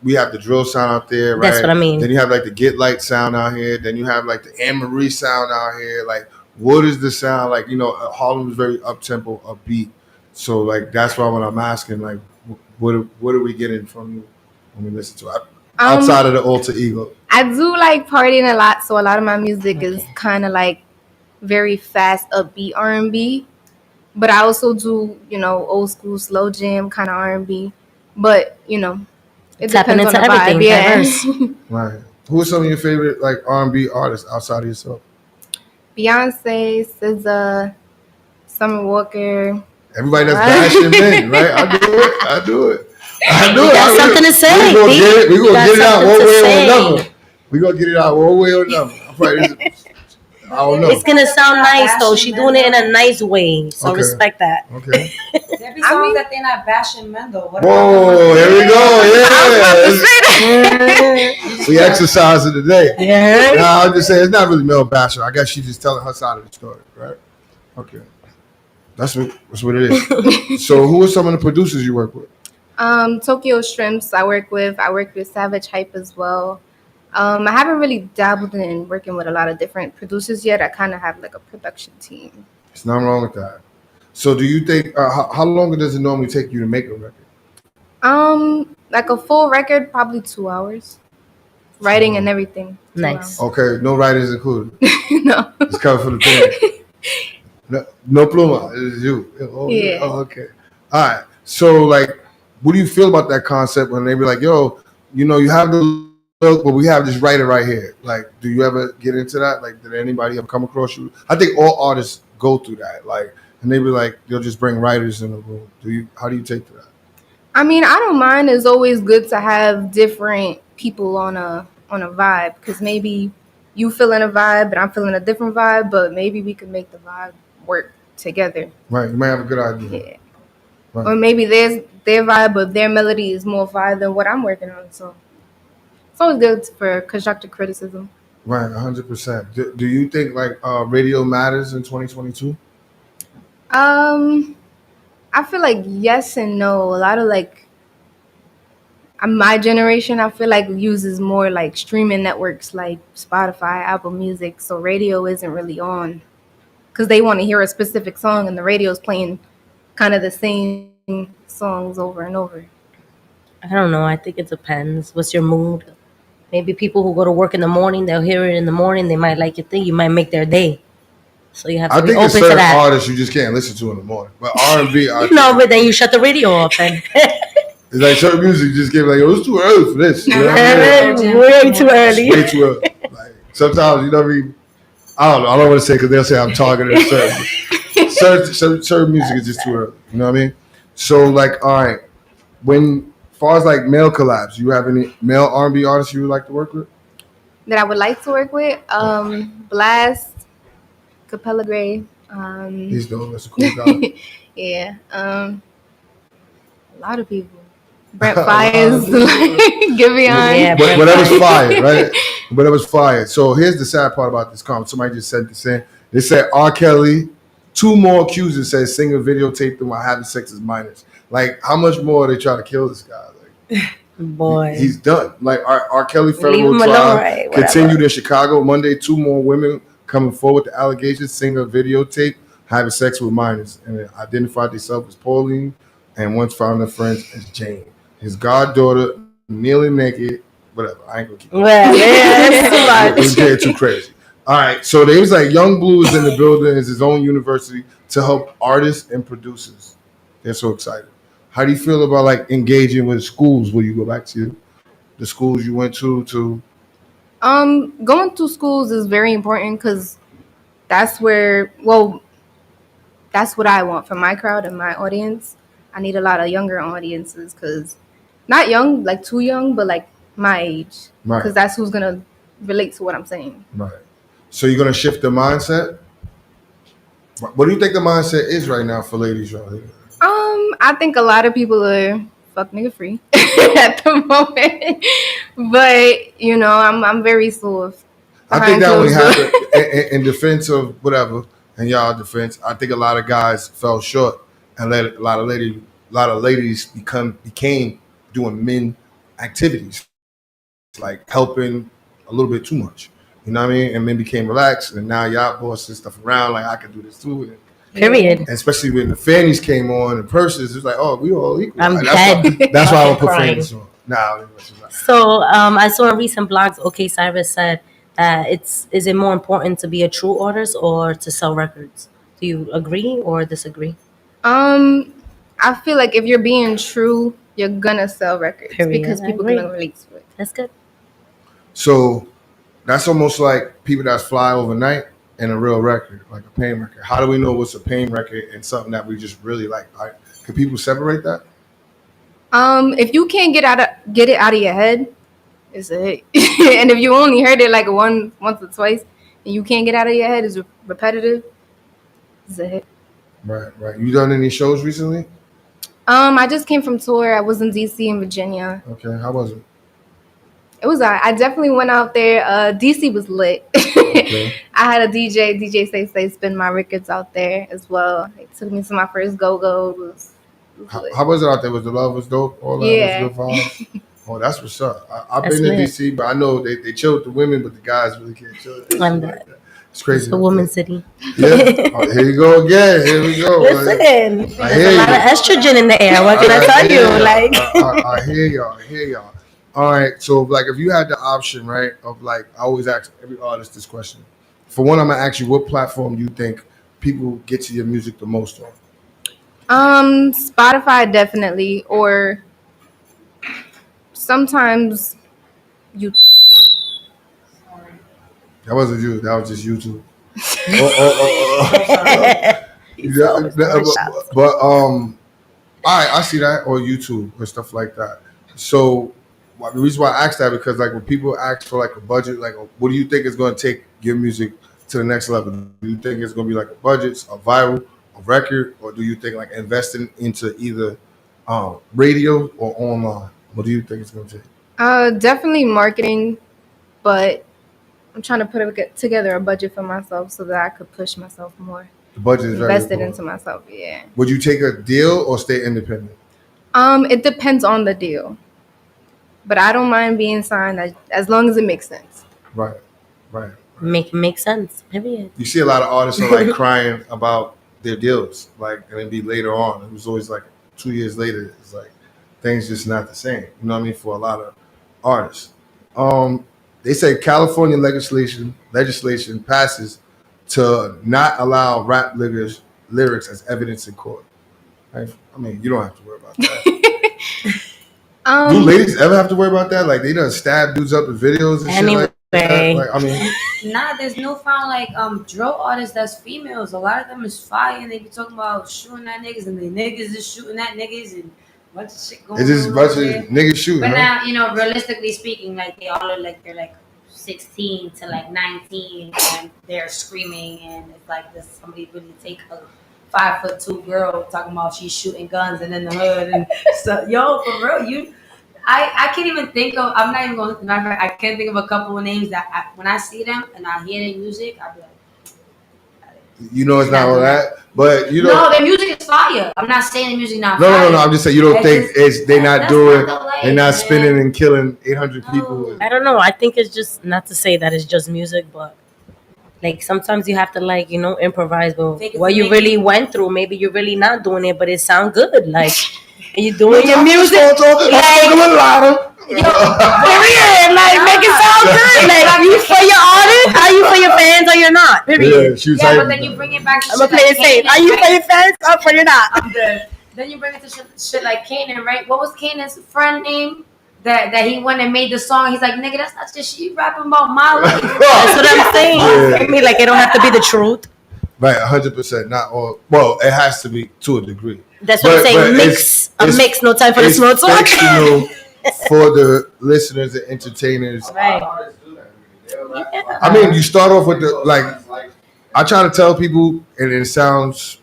we have the drill sound out there, right? That's what I mean. Then you have like the Get Light sound out here. Then you have like the Anne Marie sound out here. Like, what is the sound? Like, Harlem is very up tempo, upbeat. So like that's why when I'm asking, like, what are we getting from you when we listen to it? Outside of the alter ego. I do like partying a lot, so a lot of my music is kind of like very fast, upbeat R&B. But I also do, old school slow jam kind of R&B. But it tapping depends into on the everything. vibe. Yeah. Diverse. Right. Who are some of your favorite like R&B artists outside of yourself? Beyonce, SZA, Summer Walker. Everybody that's bashing men, right? I do it. You got something to say. We're going to get it out one way or another. We're going to get it out one way or another. I don't know. It's going to sound nice, though. She's doing it in a nice way. So respect that. Okay. There be songs that they're not bashing men, though. Whoa, here we go. Yeah. We exercising today. Yeah. No, I'm just saying, it's not really male bashing. I guess she's just telling her side of the story, right? Okay. That's what it is. So who are some of the producers you work with? Tokyo Shrimps I work with. I work with Savage Hype as well. I haven't really dabbled in working with a lot of different producers yet. I kind of have like a production team. There's nothing wrong with that. So do you think, how long does it normally take you to make a record? Like a full record, probably 2 hours. Writing and everything. Nice. Okay, no writers included. No. It's coming from the pen. No pluma. It's you. Yeah. Oh, okay. All right. So like, what do you feel about that concept when they be like, yo, you have the look, but we have this writer right here. Like, do you ever get into that? Like, did anybody ever come across you? I think all artists go through that. Like, and they be like, they'll just bring writers in the room. How do you take to that? I mean, I don't mind. It's always good to have different people on a vibe, because maybe you feeling a vibe and I'm feeling a different vibe, but maybe we could make the vibe work together. Right. You might have a good idea. Yeah. Right. Or maybe their vibe, but their melody is more vibe than what I'm working on. So it's always good for constructive criticism. Right, 100%. Do you think like radio matters in 2022? I feel like yes and no. A lot of like my generation, I feel like uses more like streaming networks like Spotify, Apple Music. So radio isn't really on because they want to hear a specific song, and the radio's playing kind of the same songs over and over. I don't know. I think it depends. What's your mood? Maybe people who go to work in the morning, they'll hear it in the morning. They might like your thing. You might make their day. So you have I to be think it's open to certain that. artists you just can't listen to in the morning. But You have I to be think it's open to certain that. artists you just can't listen to in the morning. But R&B, No, but then you shut the radio off then. it's like certain music you just get like, it's too early for this. You know what I mean? Way too early. Way too early. Like sometimes you know what I mean. I don't know. I don't want to say because they'll say I'm targeting certain music is just too early. You know what I mean? So like, all right, when as far as like male collabs, you have any male R&B artists you would like to work with? That I would like to work with, Blast, Capella Gray. He's dope. That's a cool guy. Yeah, a lot of people. Brent Fires, Giveon. Yeah, Whatever's fired, right? Whatever's fired. So here's the sad part about this comment. Somebody just said this in. They said R. Kelly, 2 more accusers said singer videotaped them while having sex as minors. Like, how much more are they trying to kill this guy? Like, boy, he's done. Like R. Kelly Leave federal him trial alone, right? Whatever. continued in Chicago Monday. 2 more women coming forward with the allegations. Singer videotape having sex with minors and identified themselves as Pauline and once found their friends as Jane. His goddaughter kneeling naked. Whatever. I ain't gonna keep. Well, yeah, It's getting too crazy. All right, so they was like Young Blue is in the building. It's his own university to help artists and producers. They're so excited. How do you feel about like engaging with schools? Will you go back to the schools you went to? Going to schools is very important because that's where, well, that's what I want for my crowd and my audience. I need a lot of younger audiences because not young, like too young, but like my age. Right. Because that's who's gonna relate to what I'm saying. Right. So you're gonna shift the mindset. What do you think the mindset is right now for ladies right here? I think a lot of people are fuck nigga free at the moment, but you know, I'm very soft. I think that only happened in defense of whatever, in y'all defense. I think a lot of guys fell short and let a lot of ladies became doing men activities, like helping a little bit too much. You know what I mean? And men became relaxed, and now y'all bossing stuff around like I can do this too. Period. And especially when the fannies came on and purses, it's like, oh, we all equal. I'm Like, dead. That's why I would put Crying. fannies on. Nah. So I saw a recent blogs. OK Cyrus said is it more important to be a true artist or to sell records? Do you agree or disagree? I feel like if you're being true, you're gonna sell records Period. because I people agree. gonna relate to it. That's good. So that's almost like people that fly overnight and a real record, like a pain record. How do we know what's a pain record and something that we just really like? Can people separate that? If you can't get it out of your head, it's a hit. And if you only heard it like once or twice, and you can't get out of your head, it's repetitive, it's a hit. Right. You done any shows recently? I just came from tour. I was in DC and Virginia. Okay, how was it? It was I definitely went out there. DC was lit. Okay. I had a DJ Say spin my records out there as well. They took me to my first go-go. It was lit. How was it out there? Was the love was dope? All that Yeah. was good vibes? Oh, that's what's up. I've That's been to lit. DC, but I know they chill with the women, but the guys really can't chill with I'm like dead. that. It's crazy. It's the out woman's city. there. Yeah. Oh, here you go again. Here we go. Listen, I there's hear a lot you. of estrogen in the air. What can I tell you? Like, I hear y'all. All right, so like if you had the option, right, of like I always ask every artist this question. For one, I'm gonna ask you what platform do you think people get to your music the most on? Spotify definitely, or sometimes YouTube. That wasn't you. That was just YouTube. But all right, I see that, or YouTube or stuff like that. So the reason why I asked that because like when people ask for like a budget, like what do you think is going to take your music to the next level? Do you think it's going to be like a budget, a viral, a record, or do you think like investing into either radio or online? What do you think it's going to take? Definitely marketing, but I'm trying to put together a budget for myself so that I could push myself more. The budget is very invested important. into myself. Yeah. Would you take a deal or stay independent? It depends on the deal, but I don't mind being signed as long as it makes sense. Right. make sense. Period. You see a lot of artists are like crying about their deals, like, and it'd be later on. It was always like 2 years later. It's like things just not the same. You know what I mean? For a lot of artists, they say California legislation passes to not allow rap lyrics as evidence in court. Right? I mean, you don't have to worry about that. Do ladies ever have to worry about that? Like they done stab dudes up in videos and shit like that? Like, I mean, nah, there's newfound like drill artists that's females. A lot of them is fire and they be talking about shooting at niggas and the niggas is shooting at niggas and bunch of shit going on. It's just a bunch of niggas shooting. But now, you know, realistically speaking, like they all look like they're like 16 to like 19 and they're screaming and it's like does somebody really take a 5'2" girl talking about she's shooting guns and in the hood and so yo for real I can't even think of I'm not even going to I can't think of a couple of names that when I see them and I hear their music I'll be like you know it's not all that, but you know no their music is fire. I'm not saying the music not no, fire. No. I'm just saying you don't think they not doing they're not man. spinning and killing 800 people. I don't know. I think it's just not to say that it's just music, but like sometimes you have to like you know improvise with what you really went through. Maybe you're really not doing it, but it sounds good. Like you doing your music, like. Yo, period. Like make it sound good. Like are you for your artist? Are you for your fans or you're not? Period. Yeah, but then you bring it back to I'm gonna play it safe. Are you for your fans or you're not? I'm good. Then you bring it to shit like Kanan, right? What was Kanan's friend name? That he went and made the song. He's like, nigga, that's not just you rapping about my life. That's what I'm saying. Yeah. I mean, like it don't have to be the truth. Right, 100%. Not all. Well, it has to be to a degree. That's what I'm saying. Mix. No time for the small talk. For the listeners and entertainers. Right. I mean, you start off with the like. I try to tell people, and it sounds.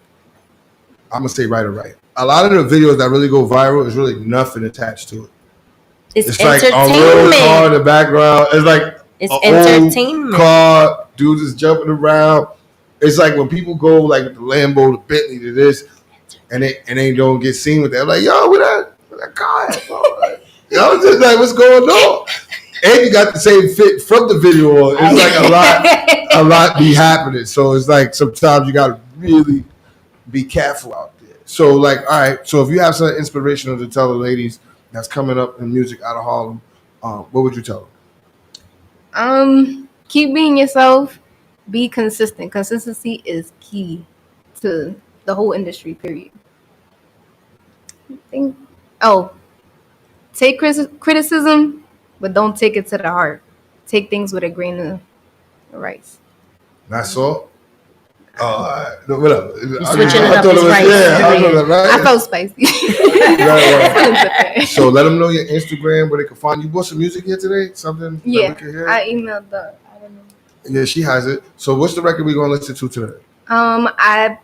I'm gonna say right or right. A lot of the videos that really go viral is really nothing attached to it. It's like a real car in the background. It's like it's entertainment. Old car, dudes is jumping around. It's like when people go like with the Lambo, the Bentley, to this, and they don't get seen with that. I'm like, yo, where that car at, bro? Like, yo, just like, what's going on? And you got the same fit from the video. It's like a lot be happening. So it's like sometimes you gotta really be careful out there. So like, all right. So if you have some inspirational to tell the ladies that's coming up in music out of Harlem, what would you tell them? Keep being yourself. Be consistent. Consistency is key to the whole industry, period. Take criticism, but don't take it to the heart. Take things with a grain of rice. Not salt? Whatever. Switching it up is right. I felt spicy. Right. So let them know your Instagram where they can find you. Bought some music here today? Something that we can hear? I emailed I don't know. Yeah, she has it. So what's the record we're going to listen to today? I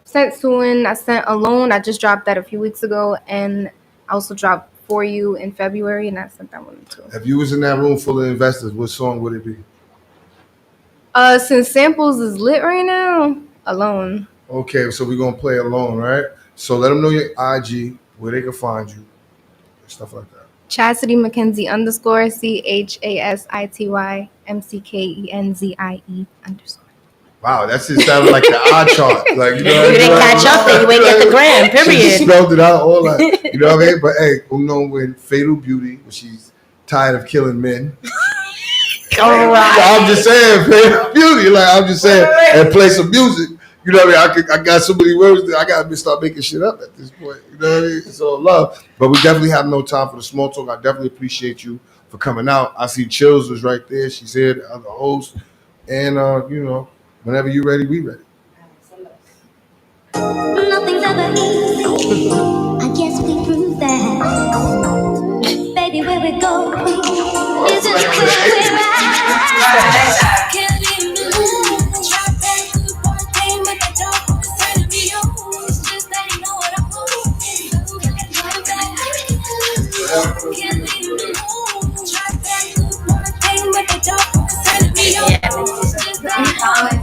sent Suin. I sent Alone. I just dropped that a few weeks ago. And I also dropped For You in February. And I sent that one too. If you was in that room full of investors, what song would it be? Since Samples is lit right now, Alone. Okay, so we're going to play Alone, right? So let them know your IG, where they can find you, stuff like that. Chastity McKenzie _ CHASITY MCKENZIE _ Wow, that just sounded like the eye chart. Like, you know, you didn't catch up, then you ain't get the gram, period. She just spelled it out all that. You know what I mean? But hey, when Fatal Beauty, when she's tired of killing men. All right. I'm just saying, Fatal Beauty. Like, I'm just saying, and play some music. You know what I mean? I got so many words that I got to start making shit up at this point. You know what I mean? It's all love. But we definitely have no time for the small talk. I definitely appreciate you for coming out. I see Chills was right there. She's here, the other host. And, you know, whenever you're ready, we ready. Nothing's ever easy. I guess we proved that. Baby, where we go isn't where we're at. Can't leave me alone. Try back to the first game, but the dog is trying to be yours. It's just that you know what I'm doing. Can't leave me alone. Try back to the first game, but the dog is trying to be yours. It's just that you know what I'm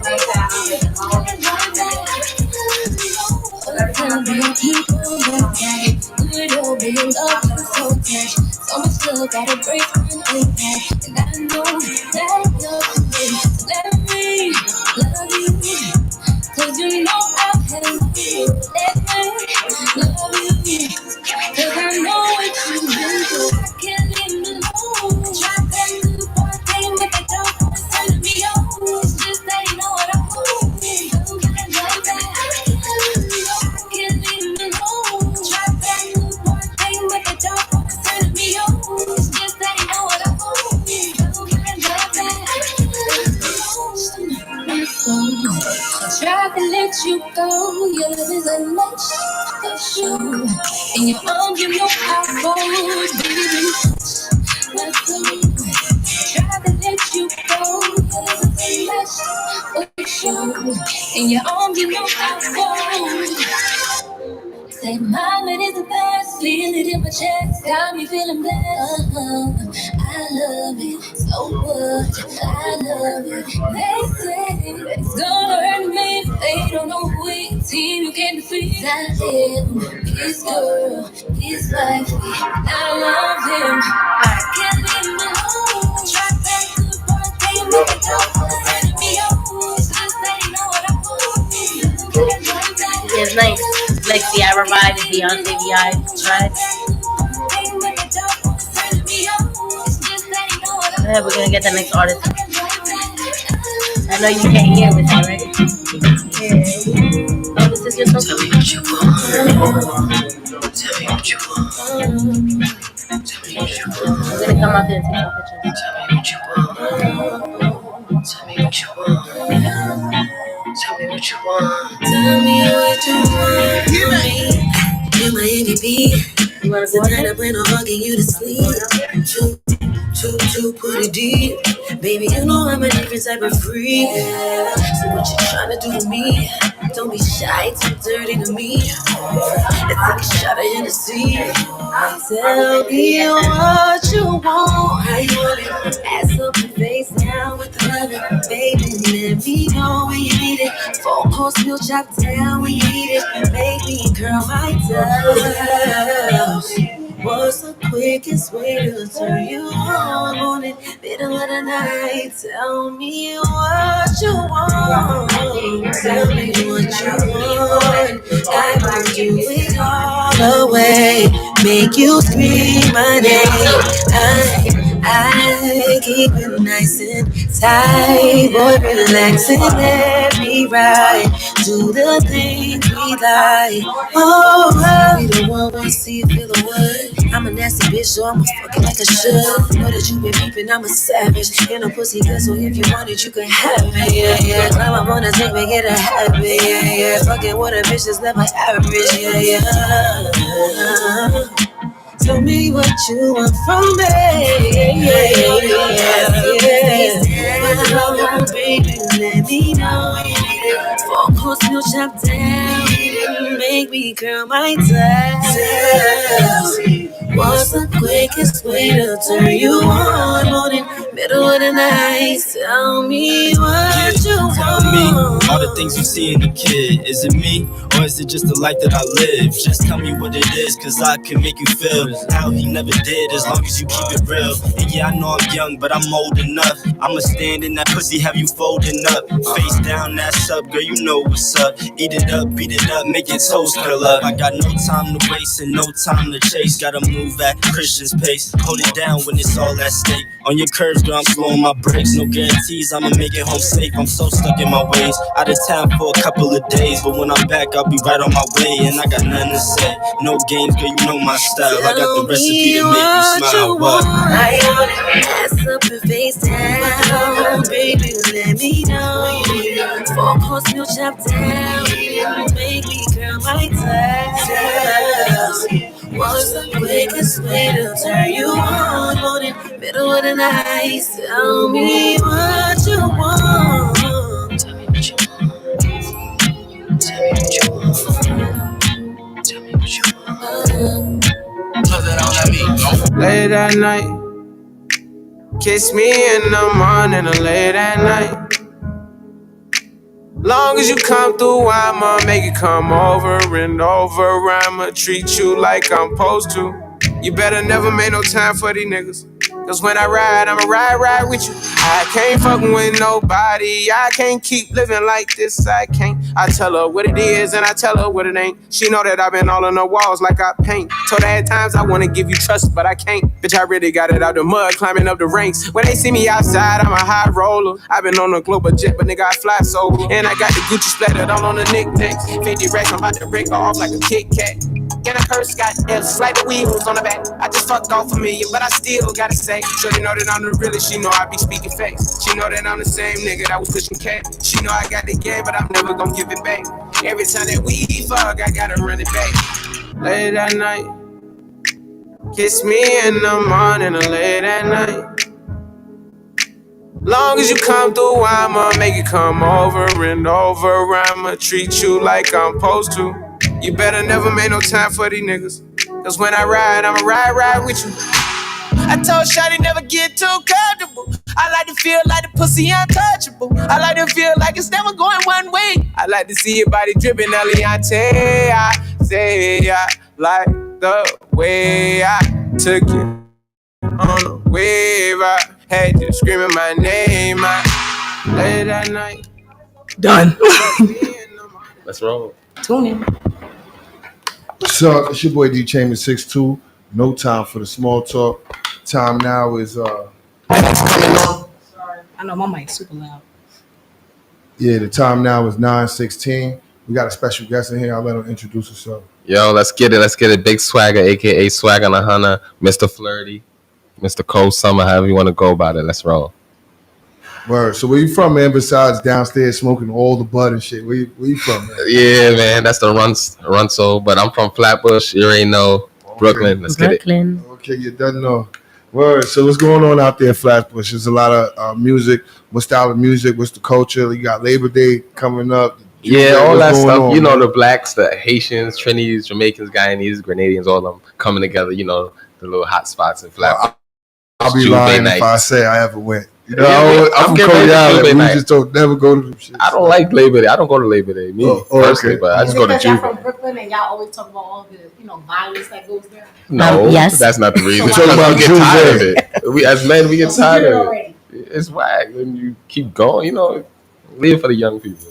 so much love gotta break and impact, and I know that you're ready. Let me love you, 'cause you know I'll help you. Let me love you, 'cause I know what you've been through. I can't leave me alone. Try back to the first game, but the dog is telling me, oh, it's just that you know. to let you go. Your love is a match for sure. In your arms, you know I roll. Baby, my soul. Try to let you go. Your love is a match for sure. In your arms, you know I roll. Say my man is the best, feel it in my chest, got me feeling blessed. I love it, so what? I love it. They say that it's gonna hurt me if they don't know which team you can defeat. I am his girl, his wife, and I love him. I can't leave him alone. Try that good birthday and make it up. Turn me on, it's just that you know what I want. It's nice. Like Ciara Ride and Beyonce VI Ride. Yeah, we're gonna get the next artist. I know you can't hear with that, right? Yeah. Oh, this is your song? Tell me what you want. Tell me what you want. Tell me what you want. I'm gonna come out there and take some pictures. Tell me what you want. Tell me what you want. Tell me what you want. Tell me what you want from me. You're my MVP. Tonight I'm when I'm hugging you to sleep. Too, put it deep. Baby, you know I'm a different type of freak. So what you tryna do to me? Don't be shy, too dirty to me. Let's take a shot of Hennessy. Tell me what you want. How you want it? Ass up and face down with the loving. Baby, let me know when you need it. 4-course meal chop down when you need it. Make me curl my toes. What's the quickest way to turn you on? Morning, middle of the night. Tell me what you want. Tell me what you want. I will do it all the way. Make you scream my name. I keep it nice and tight. Boy, relax and let me ride. Do the things we like. Oh, we the one wanna see you feel the word. I'm a nasty bitch, so I'ma fuck it like I should. Know that you been peeping, I'm a savage. Ain't no pussy good, so if you want it, you can have it. Yeah, yeah. Climb up on the dick, make it a habit. Yeah, yeah. Fucking with a bitch that's never average. Yeah, yeah. Tell me what you want from me. Yeah. Baby, let me know. 4-course meal chop down. Make me curl my toes. What's the quickest way to turn you on? Morning, middle of the night. Tell me what you want. Tell me all the things you see in the kid. Is it me or is it just the life that I live? Just tell me what it is, cause I can make you feel how he never did, as long as you keep it real. And yeah, I know I'm young, but I'm old enough. I'ma stand in that pussy, have you folding up. Face down, that's up, girl, you know what's up. Eat it up, beat it up, make your toes curl up. I got no time to waste and no time to chase. Gotta move at Christian's pace. Hold it down when it's all at stake. On your curves, girl, I'm slowing my brakes. No guarantees, I'ma make it home safe. I'm so stuck in my ways. Out of town for a couple of days, but when I'm back, I'll be right on my way. And I got nothing to say. No games, girl, you know my style. I got the recipe to make you smile. What? I want it. Ass up and face down. Baby, let me know. 4-course meal chop down. Make me curl my toes. What's the quickest way to turn you on? Morning, middle of the night. Tell me what you want. Tell me what you want. Tell me what you want. Tell me what you want. Late at night. Kiss me in the morning or late at night. Long as you come through, I'ma make it come over and over. I'ma treat you like I'm supposed to. You better never make no time for these niggas. Cause when I ride, I'ma ride with you. I can't fucking with nobody. I can't keep living like this, I can't. I tell her what it is and I tell her what it ain't. She know that I've been all on the walls like I paint. Told her at times I wanna give you trust, but I can't. Bitch, I really got it out the mud, climbing up the ranks. When they see me outside, I'm a high roller. I've been on a global jet, but nigga, I fly so. And I got the Gucci splattered all on the knickknacks. 50 racks, I'm about to break off like a Kit Kat. And I curse, got F's like the wheels on the back. I just fucked off a million, but I still gotta say. So they know that I'm the realest, she know I be speaking facts. She know that I'm the same nigga that was pushing cat. She know I got the game, but I'm never gonna give it back. Every time that we fuck, I gotta run it back. Late at night, kiss me in the morning or late at night. Long as you come through, I'ma make it come over and over. I'ma treat you like I'm supposed to. You better never make no time for these niggas. Cause when I ride, I'ma ride with you. I told Shawty never get too comfortable. I like to feel like the pussy untouchable. I like to feel like it's never going one way. I like to see your body dripping, Eliante. I say I like the way I took it on a wave. I had you screaming my name. I late at night. Done. Let's roll. Tune in. What's up? It's your boy D Chambers 6'2". No time for the small talk. Time now is I know my mic's super loud. the time now is 9:16. We got a special guest in here. I'll let him introduce himself. Yo, let's get it. Big Swagger, aka Swag on the Hunter, Mr. Flirty, Mr. Cold Summer, however you want to go about it. Let's roll. Word. So where you from, man? Besides downstairs smoking all the bud and shit, where you from, man? Yeah, man, that's the Runso, but I'm from Flatbush. You already know. Brooklyn. Let's get it. Okay, you done know. Word. So what's going on out there in Flatbush? There's a lot of music. What style of music? What's the culture? You got Labor Day coming up. Yeah, all that stuff. On, you know, the blacks, the Haitians, Trinis, Jamaicans, Guyanese, Grenadians, all of them coming together. You know, the little hot spots in Flatbush. I'll be lying if I say I ever went. You know, Yeah, I'm from Cody Island. We night. just don't never go to them shit. I don't like Labor Day. I don't go to Labor Day, personally, okay. but I just go to Because y'all Juve. from Brooklyn and y'all always talk about all the violence that goes there. No, yes. that's not the reason. We're talking about We get tired of Juve. it. We as men, we get I'm tired scared of it. already. It's whack when you keep going. You know, leave it for the young people.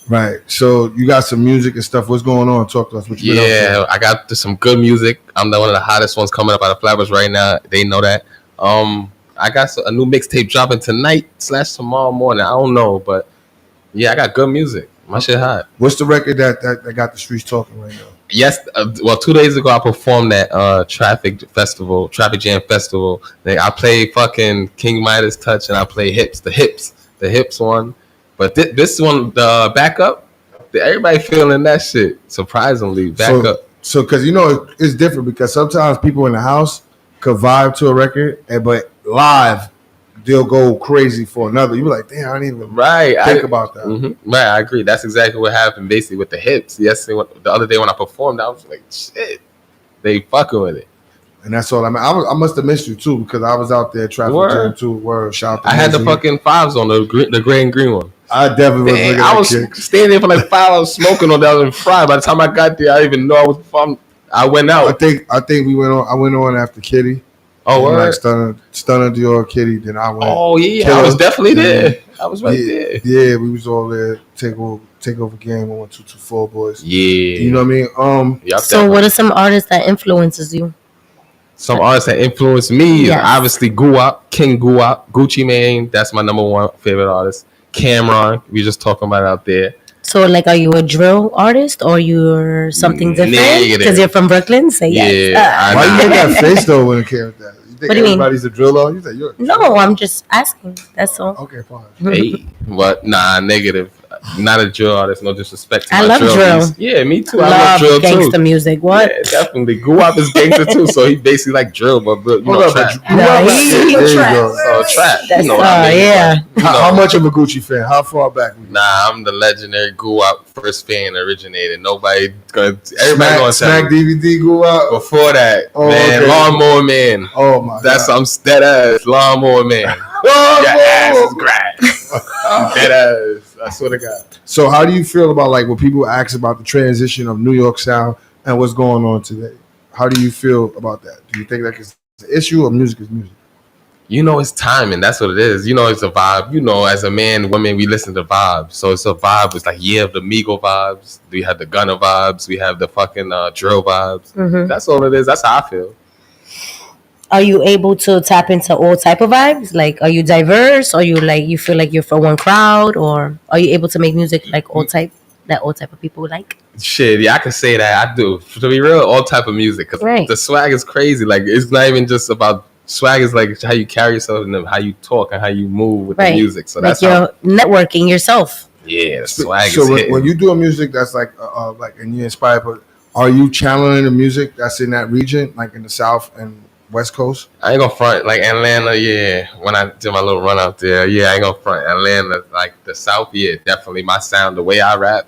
Right. So you got some music and stuff. What's going on? Talk to us. What you been up Yeah, I got some good music. I'm one of the hottest ones coming up out of Flatbush right now. They know that. I got a new mixtape dropping tonight / tomorrow morning. I don't know, but yeah, I got good music. My shit hot. What's the record that got the streets talking right now? Yes, 2 days ago I performed at Traffic Jam Festival. I played fucking King Midas Touch and I played the hips one. But this one, the backup, everybody feeling that shit. Surprisingly, backup. So because you know it's different because sometimes people in the house could vibe to a record, but live they'll go crazy for another. You be like, damn, I didn't even think about that. Mm-hmm. Right, I agree. That's exactly what happened basically with the hips. Yesterday, the other day when I performed, I was like, shit, they fucking with it. And that's all I mean. I must have missed you too because I was out there traffic jam too. Word, shout out to I had the Mizzy. fucking fives on the gray and green one. I definitely was Man, looking I at was kicks. standing there for like 5 hours smoking on that and fried. By the time I got there, I didn't even know I was from. I went out. I think we went on. I went on after Kitty. Oh, And, word? like Stunner Dior, Kitty. Then I went. Oh yeah, I was definitely there. I was right there. Yeah, we was all there. Take over game. 1224 boys. Yeah, you know what I mean. So what are some artists that influences you? Some artists that influenced me, Yes. obviously King Guap, Gucci Mane. That's my number one favorite artist. Cameron, we just talking about it out there. So like, are you a drill artist or you're something different? Negative. Because you're from Brooklyn. Say yes. Yeah, Why you make that face though when it came to that? You think What do you mean? everybody's a driller? You think you're No, I'm just asking. That's all. Okay, fine. Hey, but negative. Not a drill artist. No disrespect to I my love drill. beats. Yeah, me too. I Love love drill gangsta too. music. What? Yeah, definitely. Guap is gangster too, so he basically like drill, but you know, Hold up, trap. but Guap- There you go. So trap. That's You know what I mean? yeah. You know. How much of a Gucci fan? How far back? Nah, I'm the legendary Guap first fan originated. Everybody gonna Smack tell you. DVD go out. Before that, Oh, man, okay. Lawnmower Man. Oh my That's God. I'm dead ass Lawnmower Man. Your ass is grass. Dead ass. I swear to God. So how do you feel about like when people ask about the transition of New York sound and what's going on today? How do you feel about that? Do you think that is an issue or music is music? You know, it's timing. That's what it is. You know, it's a vibe. You know, as a man, women, we listen to vibes. So it's a vibe. It's like, yeah, the Migo vibes. We have the Gunna vibes. We have the fucking drill vibes. Mhm. That's all it is. That's how I feel. Are you able to tap into all type of vibes? Like, are you diverse? Or you feel like you're for one crowd? Or are you able to make music like all type? that all type of people like? Shit, yeah, I can say that. I do. To be real, all type of music. Because Right. the swag is crazy. Like, it's not even just about... Swag is like how you carry yourself and how you talk and how you move with Right. the music. So Like that's you're how... networking yourself. Yeah, the swag So is when, hitting. when you do a music that's like and you're inspired, but are you channeling the music that's in that region, like in the South and West Coast? I ain't gonna front. Like, Atlanta, yeah. When I did my little run out there, yeah, I ain't gonna front. Atlanta, like the South, yeah, definitely. My sound, the way I rap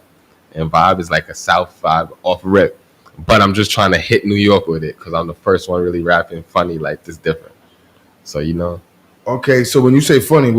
and vibe is like a South vibe off rip. But I'm just trying to hit New York with it because I'm the first one really rapping funny like this different. So, you know, Okay, so when you say funny,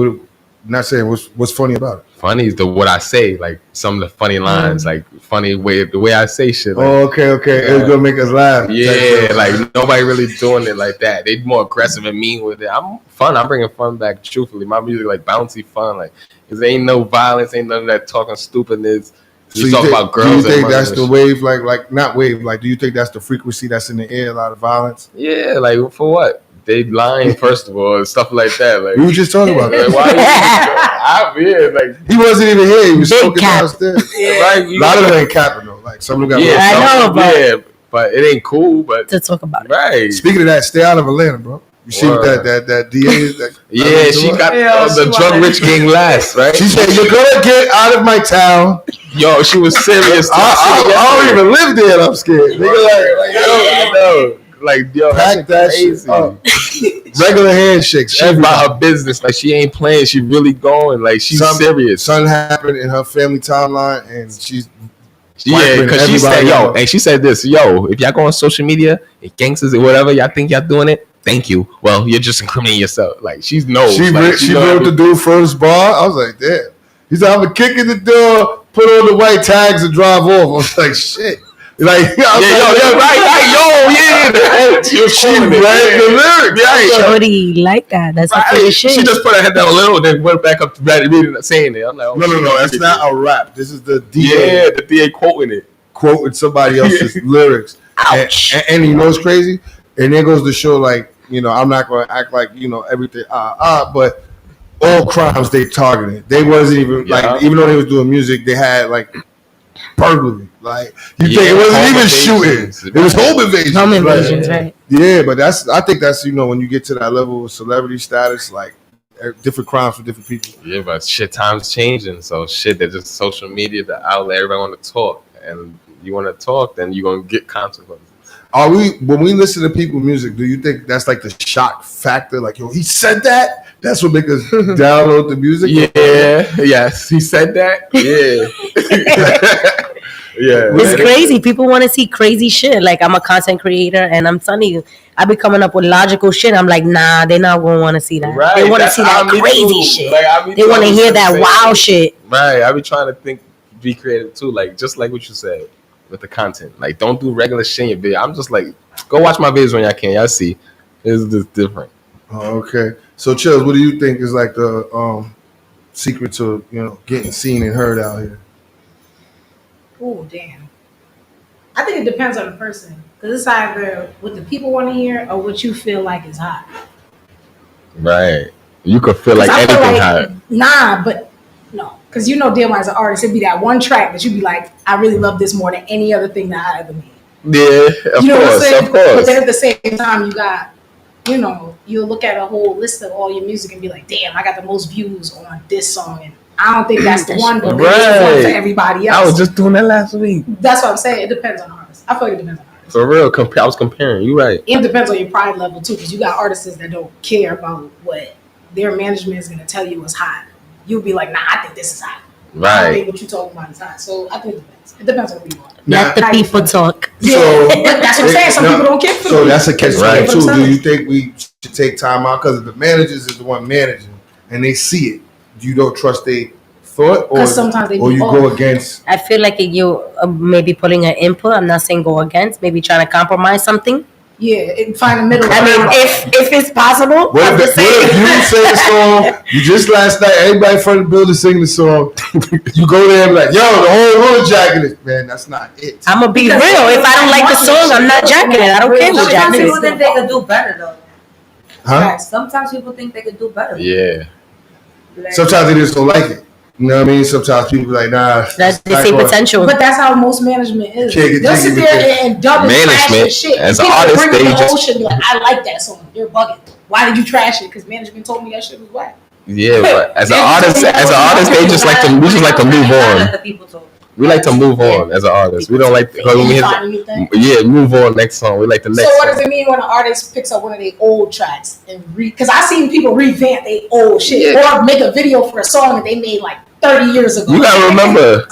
not saying what's funny about it. funny is what I say, like some of the funny lines, like funny way the way I say shit. Like, Oh, okay. It's gonna make us laugh. yeah, like nobody really doing it like that. They more aggressive and mean with it. I'm fun. I'm bringing fun back. Truthfully, my music like bouncy fun. Like, cause there ain't no violence, ain't none of that talking stupidness. You talk about girls. Do you and think murder that's and the shit. wave? Like not wave. Like, do you think that's the frequency that's in the air? A lot of violence. Yeah, like for what? They lying first of all, and stuff like that. Like, We were just talking about like, that. why? Like He wasn't even here. He was Big smoking cap. downstairs. right? A lot of them ain't capping though. Like some of them got. Yeah, I know, but- yeah, but it ain't cool. But To talk about it. right, Speaking of that, stay out of Atlanta, bro. You see Word. that DA? yeah, she got the drug rich gang last, right? She said, "You're gonna get out of my town." Yo, she was serious. I don't even live there, and I'm scared. Nigga, I know. Like, yo, pack that's that shit crazy. up. Regular handshakes. She's about her business. Like, she ain't playing. She really going. Like, she's serious. Something happened in her family timeline, and she's Yeah, because she said, everybody yo, else. and she said this, yo, if y'all go on social media and gangsters or whatever, y'all think y'all doing it, thank you. Well, you're just incriminating yourself. Like, she's knows. She like, she know wrote the dude first bar. I was like, damn. He said, I'm gonna kick in the door, put on the white tags, and drive off. I was like, shit. Like, She read the lyrics. Right. Shorty like that. That's Right. her shit. She just put her head down a little and then went back up to reading it, saying it. I'm like, oh, No. That's not a rap. This is the DA Yeah, the DA quoting it. quoting somebody else's lyrics. Ouch. And you know what's crazy? And there goes to show, like, you know, I'm not going to act like, you know, everything, but all crimes they targeted. They wasn't even, like, even though they was doing music, they had, like, burglary. Like, you think it wasn't even shooting. It was home invasions. Home invasions, right. Yeah, but I think that's, you know, when you get to that level of celebrity status, like, different crimes for different people. Yeah, but shit, time's changing. So shit, they're just social media, the outlet. Everybody want to talk, and you want to talk, then you're gonna get consequences. Are we, when we listen to people's music, do you think that's like the shock factor? Like, yo, he said that? That's what make us download the music? Yeah, yes, he said that. Yeah, yeah. It's crazy. People want to see crazy shit. Like, I'm a content creator, and I'm telling you, I be coming up with logical shit. I'm like, nah, they're not gonna want to see that. Right, They want to that's see how that me crazy too. shit. Like, I be They want to trying hear to that say- wild shit. Right, I be trying to be creative too. Like, just like what you said with the content. Like, don't do regular shit in your video. I'm just like, go watch my videos when y'all can. Y'all see, it's just different. Oh, okay. So, Chills, what do you think is like the secret to, you know, getting seen and heard out here? Oh, damn. I think it depends on the person. Because it's either what the people want to hear or what you feel like is hot. Right, you could feel like 'Cause I feel anything like, hot. Nah, but no. Because you know damn well as an artist, it'd be that one track that you'd be like, I really love this more than any other thing that I ever made. Yeah, You know what I'm saying? of course. But then at the same time, you got, you know, you'll look at a whole list of all your music and be like, damn, I got the most views on this song. And I don't think that's the one, but maybe it's the one for everybody else. I was just doing that last week. That's what I'm saying. It depends on the artist. I feel like it depends on the artist. For real, I was comparing. You right. It depends on your pride level too, because you got artists that don't care about what their management is going to tell you is hot. You'll be like, nah, I think this is hot. I don't Right. think what you talking about is hot. So I think it depends. It depends on who you are. Let the people talk. Yeah, but that's what I'm saying. Some people don't care for So them. that's a catch Right. too. Do you think we should take time out because the managers is the one managing and they see it? You don't trust they thought, or 'Cause sometimes they or be you off. go against? I feel like you maybe putting an input. I'm not saying go against. Maybe trying to compromise something. Yeah, and find the middle. I mean, ground. if it's possible, What I'm if, just what if saying. you say the song? You just last night, everybody in front of the building singing the song. You go there and be like, yo, the whole hood jacking it. Man, that's not it. I'm gonna be real. If I don't like the song, I'm not jacking it. I don't care who Sometimes jacks people it. think they could do better though. Huh? Sometimes people think they could do better. Yeah. Sometimes they just don't like it. You know what I mean? Sometimes people be like, nah. That's they say potential. But that's how most management is. Can't get They'll sit jiggy there with and dub and trash Management, your shit. as And an people artist, bring they up the just- whole shit and be like, I like that song. You're bugging. Why did you trash it? Because management told me that shit was whack. Yeah, but as an artist, we just like to move on. We like to move on as an artist. We don't like when we hit, move on next song. We like the next. So what does song. it mean when an artist picks up one of their old tracks and because I've seen people revamp their old shit or make a video for a song that they made like 30 years ago. You gotta remember.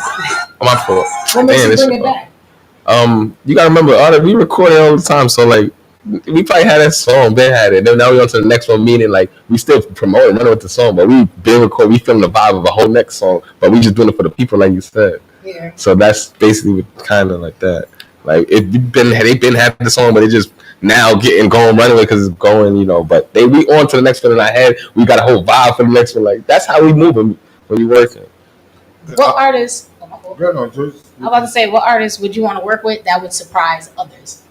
My fault. What makes Damn, you this bring shit it fault. back? You gotta remember, we record it all the time. So like, we probably had that song, been had it. Then now we on to the next one. Meaning like we still promoting none of the song, but we been record. We feeling the vibe of a whole next song, but we just doing it for the people, like you said. Yeah. So that's basically kind of like that. Like they've been having the song, but it just now getting going running because it's going, you know. But we on to the next one in our head. We got a whole vibe for the next one. Like that's how we moving when you working. What artists? I'm Joyce. about to say, what artists would you want to work with that would surprise others?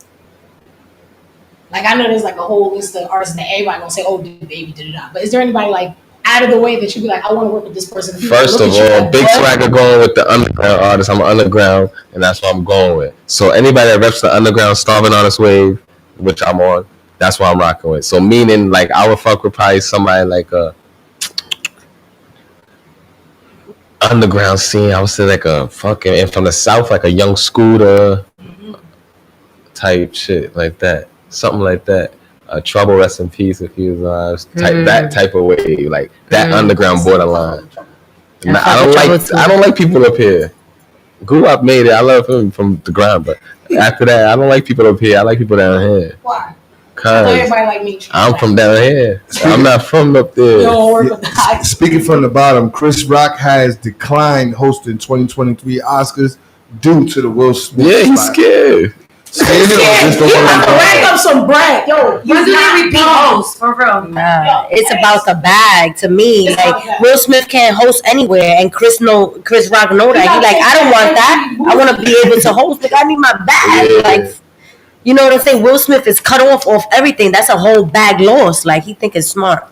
Like I know there's like a whole list of artists that everybody gonna say, "Oh, baby, did it out." But is there anybody like out of the way that you'd be like, "I want to work with this person"? First of all, Big Swagger going with the underground artist. I'm an underground, and that's what I'm going with. So anybody that reps the underground starving artist wave, which I'm on, that's what I'm rocking with. So meaning like I would fuck with probably somebody like a underground scene. I would say like a fucking and from the south, like a Young Scooter type shit like that. Something like that. Trouble, rest in peace if he was alive. That type of way, like that underground borderline. I don't like people up here. Guwap made it. I love him from the ground, but after that, I don't like people up here. I like people down here. Why? Cause Everybody like me. I'm from down here. I'm not from up there. Speaking from the bottom, Chris Rock has declined hosting 2023 Oscars due to the Will Smith. Yeah, he's spot. scared. Rack up some brag, yo. Why do they repeat hosts for real? Nah, it's about the bag to me. Like Will Smith can't host anywhere, and Chris Rock know that. He like, I don't want that. I want to be able to host. Like I need my bag. Yeah. Like, you know what I'm saying? Will Smith is cut off everything. That's a whole bag loss. Like he think it's smart.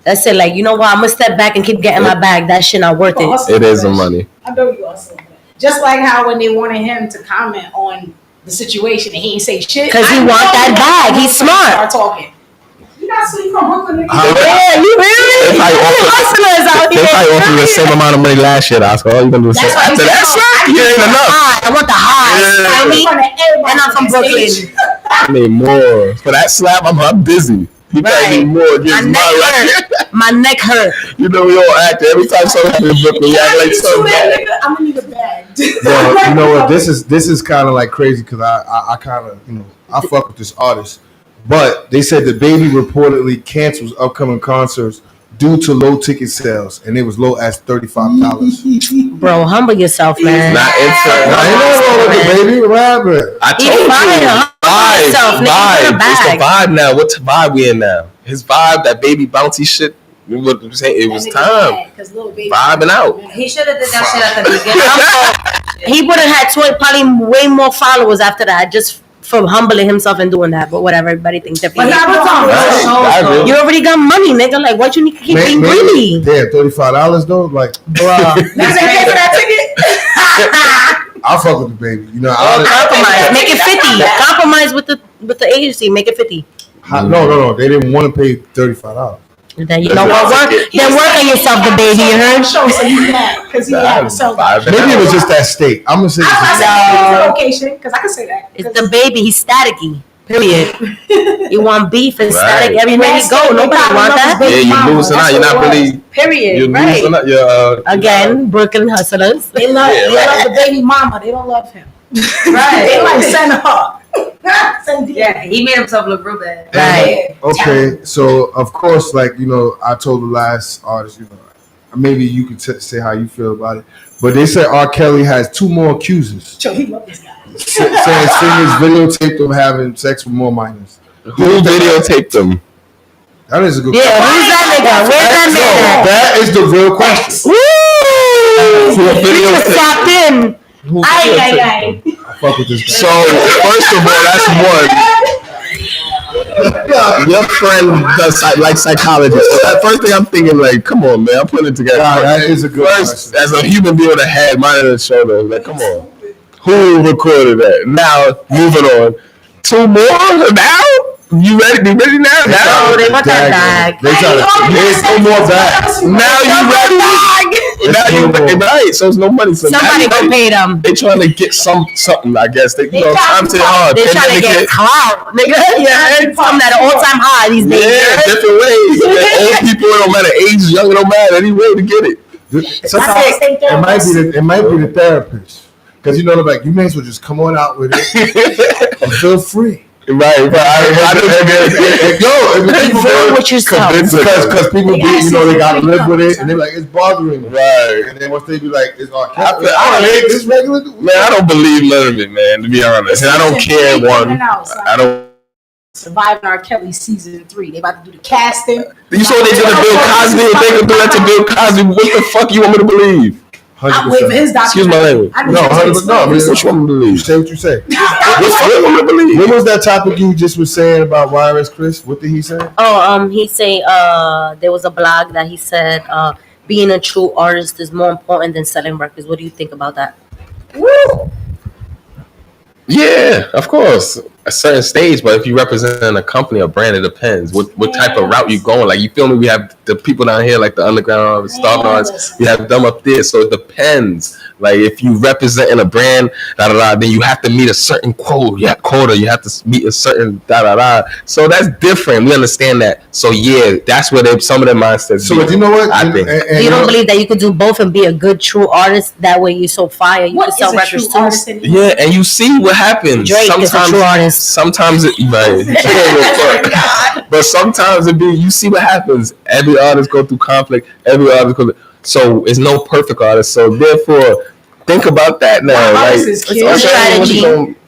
That's it. Like, you know what? I'm gonna step back and keep getting my bag. That shit not worth it. It is the money. I know you also. Just like how when they wanted him to comment on the situation and he ain't say shit. Because he want that bag. He's smart. Start talking. You got sleep from Brooklyn. Yeah, you really? Hustlers out They here. probably offered the same amount of money last year. Oscar, all you gonna do is after that slap, you ain't enough. I want the high. And I'm from Brooklyn. I need more for that slap. I'm busy. You gotta need more. My neck hurt. You know we all act every time something happens in Brooklyn. We act like something bad. I'm gonna need a bag. Yo, you know what? This is kind of like crazy because I kind of I fuck with this artist, but they said the baby reportedly cancels upcoming concerts due to low ticket sales, and it was low as $35. Bro, humble yourself, man. Not I ain't know with the baby. What happened? I told you. Vibe. It's the vibe now. What vibe we in now? His vibe, that baby bouncy shit. What I'm saying, it was time. Vibing out. He should have did that shit at the beginning. He would have had probably way more followers after that, just for humbling himself and doing that. But whatever, everybody thinks different. You already got money, nigga. Like, what you need to keep being greedy? Damn, $35 though. Like, bro. That's pay for that ticket. I fuck with the baby. You know, compromise. Make it 50. Compromise with the agency. Make it 50. No. They didn't want to pay $35. Then you know what? Then work on yourself, the baby. You heard? So he's mad because he had to sell. Maybe it was just that state. I'm gonna say the location because I can say that. It's the baby. He's staticky. Period. You want beef and static everywhere you go. Nobody want that. Yeah, you losing out. You're not really. Period. You're right. losing out. Again, Brooklyn hustlers. They love the baby mama. They don't love him. Right. They like send her. Yeah, he made himself look real bad. Right. Okay, so of course, like I told the last artist, maybe you could say how you feel about it, but they said R. Kelly has 2 more accusers. Joe, he love this guy. Saying singers videotaped them having sex with more minors. Who videotaped them? That is a good question. Yeah, who's that nigga? Where's that nigga? That is the real question. Woo! Stopped in. I fuck with this guy. So first of all, that's one. Your friend does like psychology. So that first thing I'm thinking, like, come on, man, I'm putting it together. Nah, that is a good First, question. as a human being with a head, mine on the shoulder, like, come on. Who recorded that? Now, moving on. 2 more now? You ready? Be ready now? No, they want that bag. They try to. There's no more bags. Now you ready? Now you ready? Right. So it's no money. So Somebody go pay them. They trying to get something. I guess they time to hard. They're trying to get clout, nigga. Yeah, something at an all-time high these days. Yeah, different ways. Old people, it don't matter. Age, young, it don't matter. Any way to get it. Sometimes it might be the therapist, because you know, like, you may as well just come on out with it and feel free. Right. I because people be, you know, they gotta live with it, and they're like, it's bothering me. Right. And then once they be like, it's all I hate this regular. Man, I don't believe none of it, man. To be honest, and I don't care. I don't. Surviving R. Kelly season 3. They about to do the casting. You saw they did a Bill Cosby. If they could do that to Bill Cosby, what the fuck you want me to believe? I'm waiting for his Excuse my language. No, 100%. No, what you want me to believe? Say what you say. What What was that topic you just was saying about Wireless Chris? What did he say? Oh, he say there was a blog that he said being a true artist is more important than selling records. What do you think about that? Woo! Yeah, of course. A certain stage, but if you represent a company or brand, it depends. What type of route you going? Like, you feel me? We have the people down here, like the underground star artists. We have them up there, so it depends. Like, if you representing a brand, then you have to meet a certain quota. You have to meet a certain So that's different. We understand that. So yeah, that's where some of their mindsets. So you know what? I think. You don't believe that you could do both and be a good true artist? That way, you're so fire. You can sell records too. Yeah, and you see what happens. Drake is a true artist. Sometimes it, but sometimes it be, you see what happens. Every artist go through conflict. So it's no perfect artist. So therefore, think about that now. Like, it's a strategy.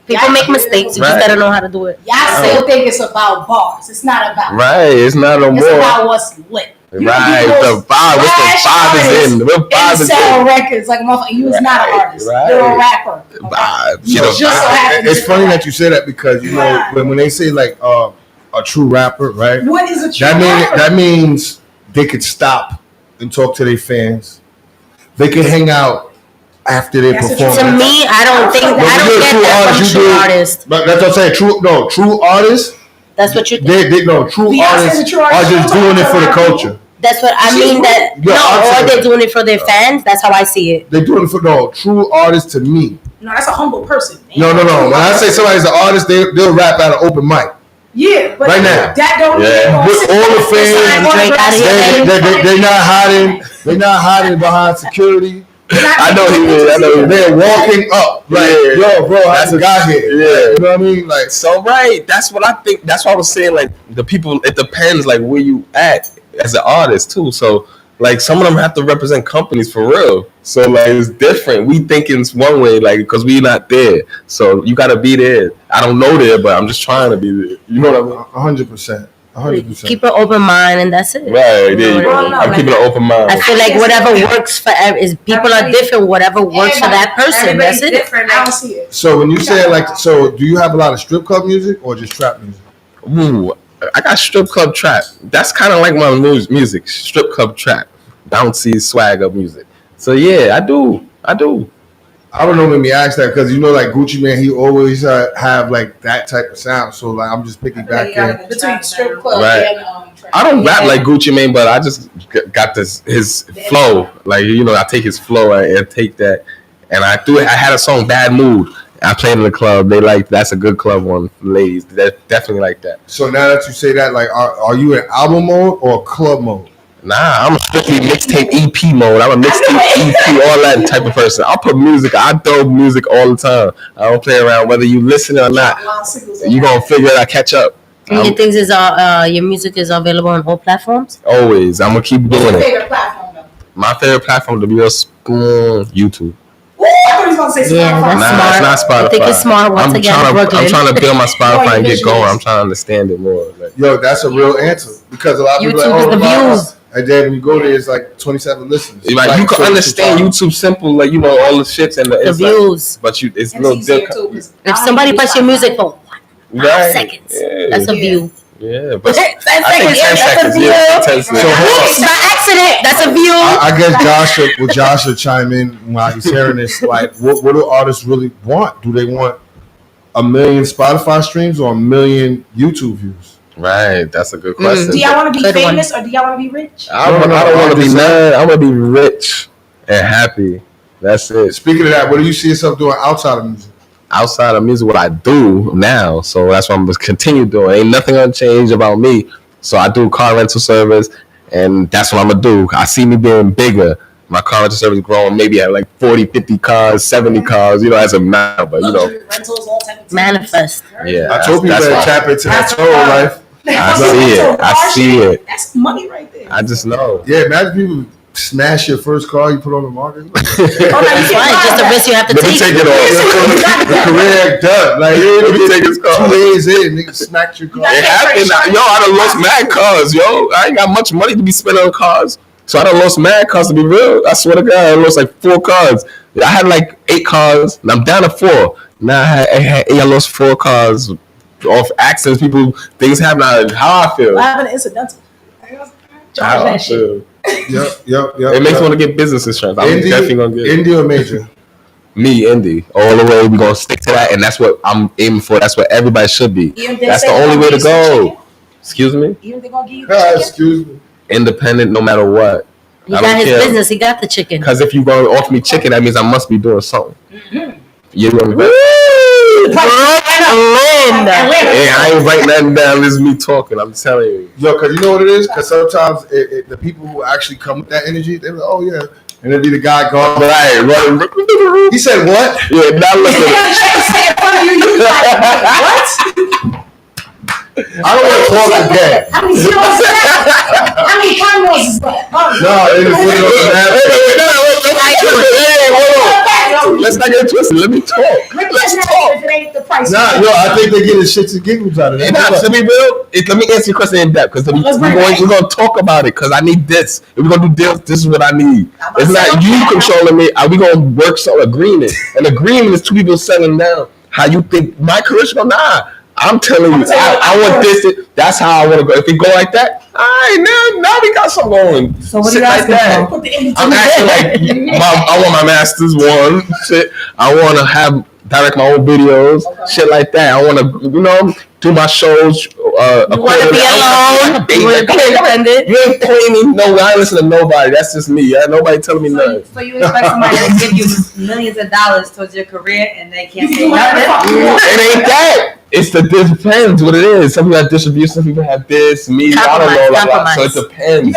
People make mistakes. You just gotta know how to do it. Y'all still think it's about bars. It's not about. Right. It's not no more. It's about what's lit. Right, the vibe. What the vibe is in? What vibe is in? Records like a motherfucker. You was not an artist. Right. You're a rapper. It's funny that you say that, because you know when they say like a true rapper, right? What is a true rapper? That means they could stop and talk to their fans. They can hang out after they perform. To me, I don't get that from true artists. But that's what I'm saying. True artists. That's what you think. True artists are just doing it for the culture. That's what I mean. Or they're doing it for their fans. That's how I see it. They're doing it for true artists to me. No, that's a humble person. No. When I say somebody's an artist, they'll rap at an open mic. Yeah, but right now. That don't with all the fans, they're not hiding. They're not hiding behind security. I know he is. They're walking up. Like, yo, bro, I just got here. Yeah. You know what I mean? Like, so right. That's what I think. That's why I was saying, like, the people, it depends, like, where you at as an artist, too. So, like, some of them have to represent companies for real. So, like, it's different. We think it's one way, like, because we not there. So, you got to be there. I don't know there, but I'm just trying to be there. You know what I mean? 100%. 100%. Keep an open mind, and that's it. Right, there you go. I'm keeping an open mind. I feel like whatever works for people are different. Whatever works for that person, that's it. Different. I don't see it. So when you say so do you have a lot of strip club music or just trap music? Ooh, I got strip club trap. That's kind of like my music. Strip club trap, bouncy swagger music. So yeah, I do. I don't know, when me ask that, because you know, like Gucci Mane, he always have like that type of sound. So like, I'm just picking back in. Between strip club and I don't rap like Gucci Mane, but I just got his flow. Like, you know, I take his flow and take that, and I had a song, Bad Mood. I played in the club. They like, that's a good club one, ladies. They definitely like that. So now that you say that, like, are you in album mode or club mode? Nah, I'm a strictly mixtape EP mode. I'm a mixtape EP, all that type of person. I put music, I throw music all the time. I don't play around. Whether you listen or not, you gonna figure it out, catch up. And your music is available on all platforms? Always. I'm gonna keep doing What's your it. favorite platform, though? My favorite platform to be YouTube. Ooh, I thought he was gonna say Spotify. Yeah, that's smart. It's not Spotify. I think it's smart. Once again, I'm trying to build my Spotify and get going. I'm trying to understand it more. Like, yo, that's a real answer, because a lot of people YouTube is the views. And then when you go there, it's like 27 listens. Like, you can understand YouTube simple, like, you know, all the shits and the views. But it's a little different. If somebody puts your music for 5 seconds, that's a view. Yeah, but That's I think 10 seconds. Yeah, 10 seconds. So hold on. By accident, that's a view. I guess Josh will chime in while he's hearing this. Like, what do artists really want? Do they want 1 million Spotify streams or 1 million YouTube views? Right, that's a good question. Do y'all want to be famous or do y'all want to be rich? I don't want to be none. I want to be rich and happy. That's it. Speaking of that, what do you see yourself doing outside of music? Outside of music, what I do now, so that's what I'm going to continue doing. Ain't nothing gonna change about me. So I do car rental service, and that's what I'm gonna do. I see me being bigger. My car rental service growing, maybe at like 40, 50 cars, 70 cars, as of now, but Rentals, all type of manifest. Yeah, I told people to tap into that total life. I see it. That's money right there. I just know. Yeah, imagine people smash your first car you put on the market. Just the risk you have to Let me take. take it off. The career done. Like, Let me take his car. 2 days in, nigga smacked your car. It happened. Yo, I done lost mad cars, yo. I ain't got much money to be spending on cars. So I done lost mad cars, to be real. I swear to God, I lost like 4 cars. I had like 8 cars, and I'm down to 4. Now I lost 4 cars off accidents. People, things happen. How I feel. What happened to incidental? How I feel. Yep. It makes me want to get business insurance. I'm definitely going to get it. Indie or major? Me, indie. All the way. We're going to stick to that, and that's what I'm aiming for. That's what everybody should be. That's the only way to go. Excuse me? Even if they're going to give you chicken? Excuse me. Independent no matter what. He got his business. He got the chicken. Because if you're going to offer me chicken, that means I must be doing something. You know what I mean? Hey, I ain't writing nothing down. This is me talking. I'm telling you. Yo, because you know what it is? Because sometimes the people who actually come with that energy, they're like, oh, yeah. And it'll be the guy gone. Right. He said what? Yeah, now look What? I don't want to talk again. How many zeros is that? How many condos is that? No, it is put it on the Let's not get twisted. Let me talk. Let's talk. If it ain't the price. Nah, yo, I think they're getting shits and giggles out of that. Nah, to be real, let me answer your question in depth because we're going to talk about it because I need this. If we're going to do this, this is what I need. It's not you controlling me. Are we going to work some agreement? An agreement is 2 people settling down. How you think my career should go? Nah. I'm telling you, I want this. That's how I want to go. If it go like that, all right, now we got something going. So what are you like asking that. I'm asking like, I want my master's one. Shit, I want to have direct my own videos, shit like that. I want to, do my shows. You want to be alone? You want to be independent? You ain't paying me. No, I ain't listen to nobody. That's just me. Nobody telling me nothing. So you expect somebody to give you millions of dollars towards your career and they can't say nothing? It ain't that. It depends what it is. Some people have distribution, some people have this, me, I don't know. So it depends.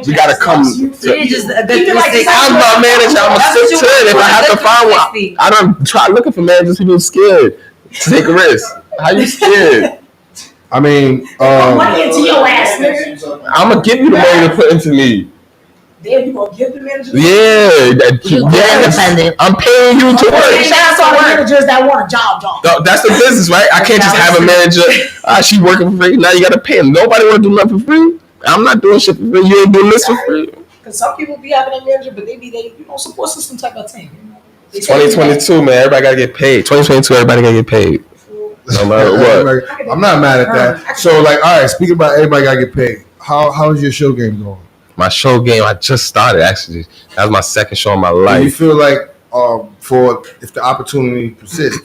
You gotta come. I'm my manager. I'm a 6'10". If I have to find one, I don't try looking for managers. People are scared to take a risk. How you scared? I mean, money into your ass, nigga. I'm gonna give you the money to put into me. Then you gonna give the manager? Yes. I'm paying you to work. Shout out to all the managers that want a job. That's the business, right? I can't just have a manager. She working for free. Now you gotta pay them. Nobody want to do nothing for free. I'm not doing shit for free. You ain't doing this for free. Because some people be having a manager, but they support system type of thing. 2022, man. Everybody gotta get paid. 2022, everybody gotta get paid. No matter what. I'm not mad at that. So, like, all right. Speaking about everybody gotta get paid. How is your show game going? My show game, I just started actually. That was my second show in my life. Do you feel like if the opportunity persists,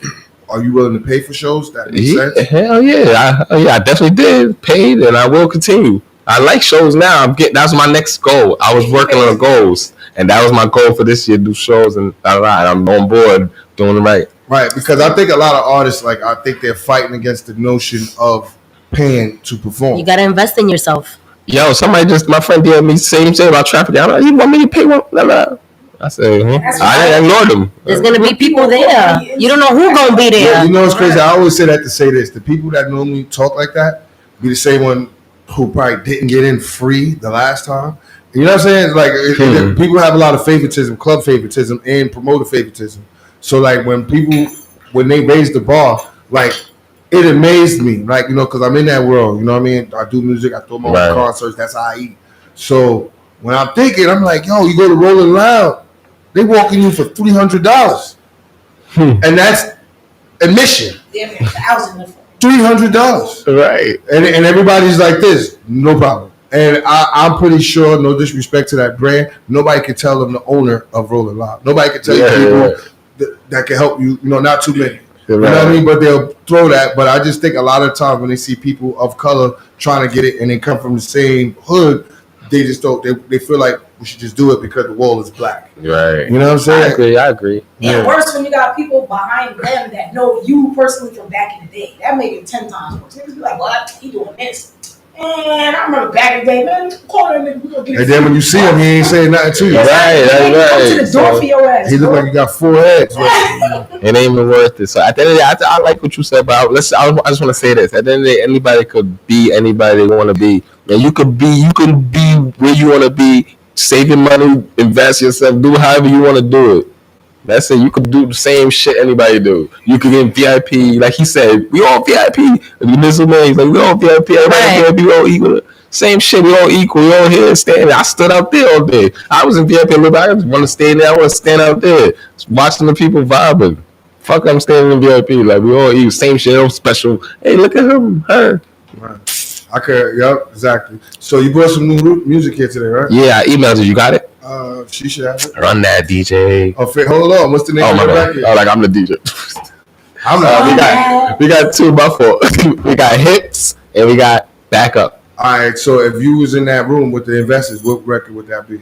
are you willing to pay for shows? That makes sense? Hell yeah. I definitely did. Paid and I will continue. I like shows now. That's my next goal. I was working on goals. And that was my goal for this year, do shows and I'm on board doing it right. Right, because I think a lot of artists, I think they're fighting against the notion of paying to perform. You gotta invest in yourself. Yo, my friend did me same thing about traffic. I'm like, you want me to pay one? I said, I ignored them. There's gonna be people there. You don't know who gonna be there. Yeah, you know what's crazy? I always say that to say this: the people that normally talk like that be the same one who probably didn't get in free the last time. You know what I'm saying? People have a lot of favoritism, club favoritism, and promoter favoritism. So when they raise the bar, it amazed me, because I'm in that world. You know what I mean? I do music, I throw my own concerts. That's how I eat. So when I'm thinking, I'm like, yo, you go to Rolling Loud, they walking you for $300, and that's admission. $1,000. $300. Right. And everybody's like this, no problem. And I'm pretty sure, no disrespect to that brand, nobody can tell them the owner of Rolling Loud. Nobody can tell you people that can help you. Not too many. You know what I mean? But they'll throw that. But I just think a lot of times when they see people of color trying to get it and they come from the same hood, they just don't. They feel like we should just do it because the wall is black. Right. You know what I'm saying? I agree. And worse when you got people behind them that know you personally from back in the day. That made it 10 times worse. Niggas be like, what? He doing this. And I remember back in the day, man, call that nigga. And then when you see him, he ain't saying nothing to you. Right. Come to the door for your ass. He look like he got 4 heads. It ain't even worth it. So at the end of the day, I like what you said, but I just want to say this. At the end of the day, anybody could be anybody they want to be. And you could be where you want to be, save your money, invest yourself, do however you want to do it. That's it. You could do the same shit anybody do. You could get VIP. Like he said, we all VIP. The missile man, he's like, we all VIP. Everybody VIP, we all equal. Same shit. We all equal. We all here standing. I stood out there all day. I was in VIP a little bit. I just want to stay there. I want to stand out there. Just watching the people vibing. Fuck, I'm standing in VIP. Like, we all equal. Same shit. No special. Hey, look at him. Her. Right. I could. Yep. Exactly. So you brought some new music here today, right? Yeah, I emailed you. You got it? She should have it. Run that, DJ. Oh, hold on. What's the name of the record? Oh, like I'm the DJ. We got 2 Buffalo. We got Hits and we got Backup. All right. So if you was in that room with the investors, what record would that be?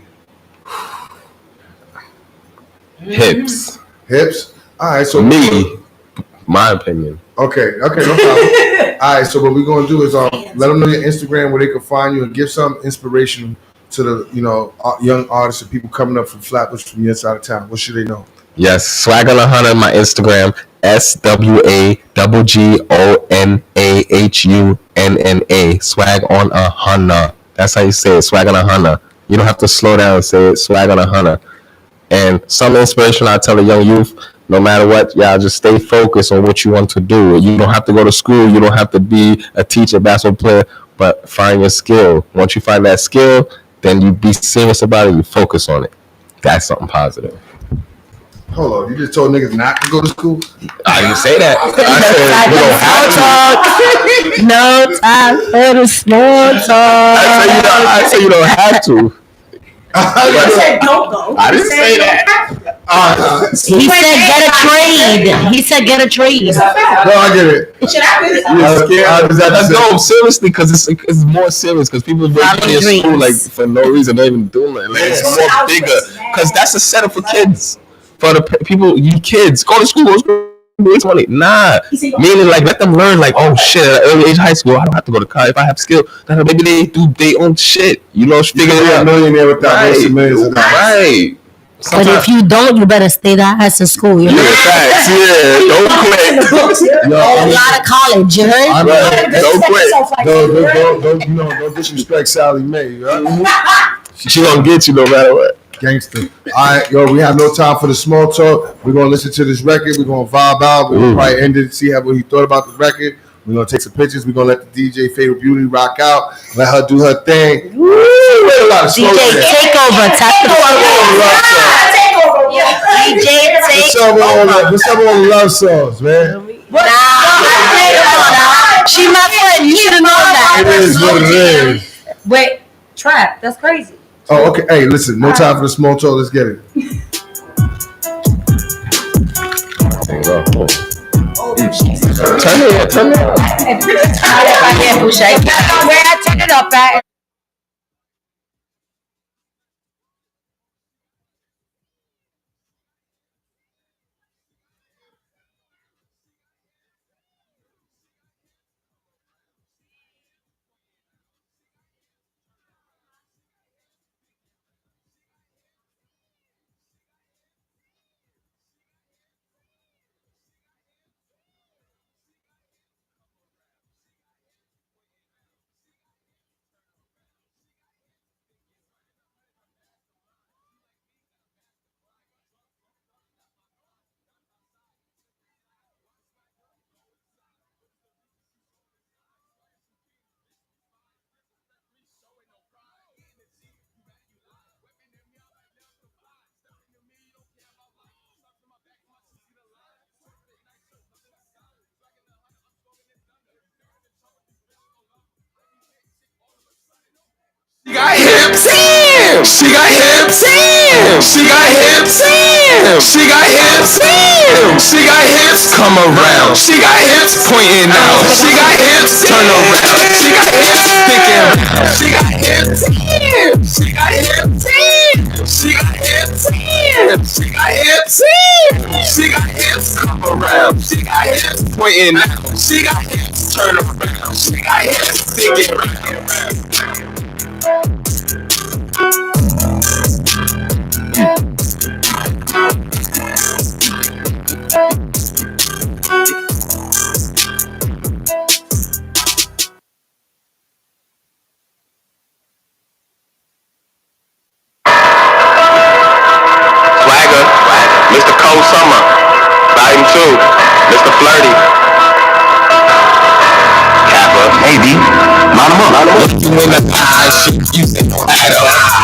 Hips. Hips. All right. So me, my opinion. Okay. No problem. All right. So what we're gonna do is let them know your Instagram where they can find you and give some inspiration to the young artists and people coming up from Flatbush from your side of town. What should they know? Yes, Swag on a Hunter, my Instagram, SWAGGONAHUNNA, Swag on a Hunter. That's how you say it, Swag on a Hunter. You don't have to slow down and say it, Swag on a Hunter. And some inspiration I tell a young youth, no matter what, y'all just stay focused on what you want to do. You don't have to go to school. You don't have to be a teacher, basketball player, but find your skill. Once you find that skill, then you be serious about it. You focus on it. That's something positive. Hold on, you just told niggas not to go to school? I didn't say that. I said no time for the small talk. I said you don't have to. You said don't go. I didn't say that. He said get a trade. He said get a trade. No, I get it. Should I That's dope, seriously, because it's more serious. Because people go to school like for no reason, not even doing it. Like it's more bigger. Because that's a setup for kids. For the people, you kids, go to school. Waste money. Nah. Meaning like let them learn like, oh shit, at early age high school, I don't have to go to college. If I have skill, then maybe they do their own shit. Figure it out. Millionaire without millions. Right. But if you don't, you better stay the ass in school. You know? Facts, don't quit. A lot of college, you heard? Don't quit. Don't disrespect Sally Mae. Right? She gonna get you no matter what. Gangster. All right, we have no time for the small talk. We're gonna listen to this record. We're gonna vibe out. We're gonna probably end it, see what he thought about the record. We're gonna take some pictures. We're gonna let the DJ Fatal Beauty rock out. Let her do her thing. Woo! A lot of DJ Takeover. DJ Takeover. What's up with all the love songs, man? She my friend. You should know that. It is what it is. Wait, trap. That's crazy. Oh, okay. Hey, listen. No time for the small talk. Let's get it. Turn it up. Where I turn it up at? damn. She got hips, damn. She got hips, damn. She got hips, damn. She got hips, come around. She got hips, pointing out. She got hips, turn around. She got hips, thinking around. She got hips, damn. She got hips, damn. She got hips, damn. She got hips, damn. She got hips, come around. She got hips, pointing out. She got hips, turn around. She got hips, thinking around. Swagger, Mr. Cold Summer, Volume 2, Mr. Flirty, Kappa, maybe, Mama, you in the eye, shit, you say no at all.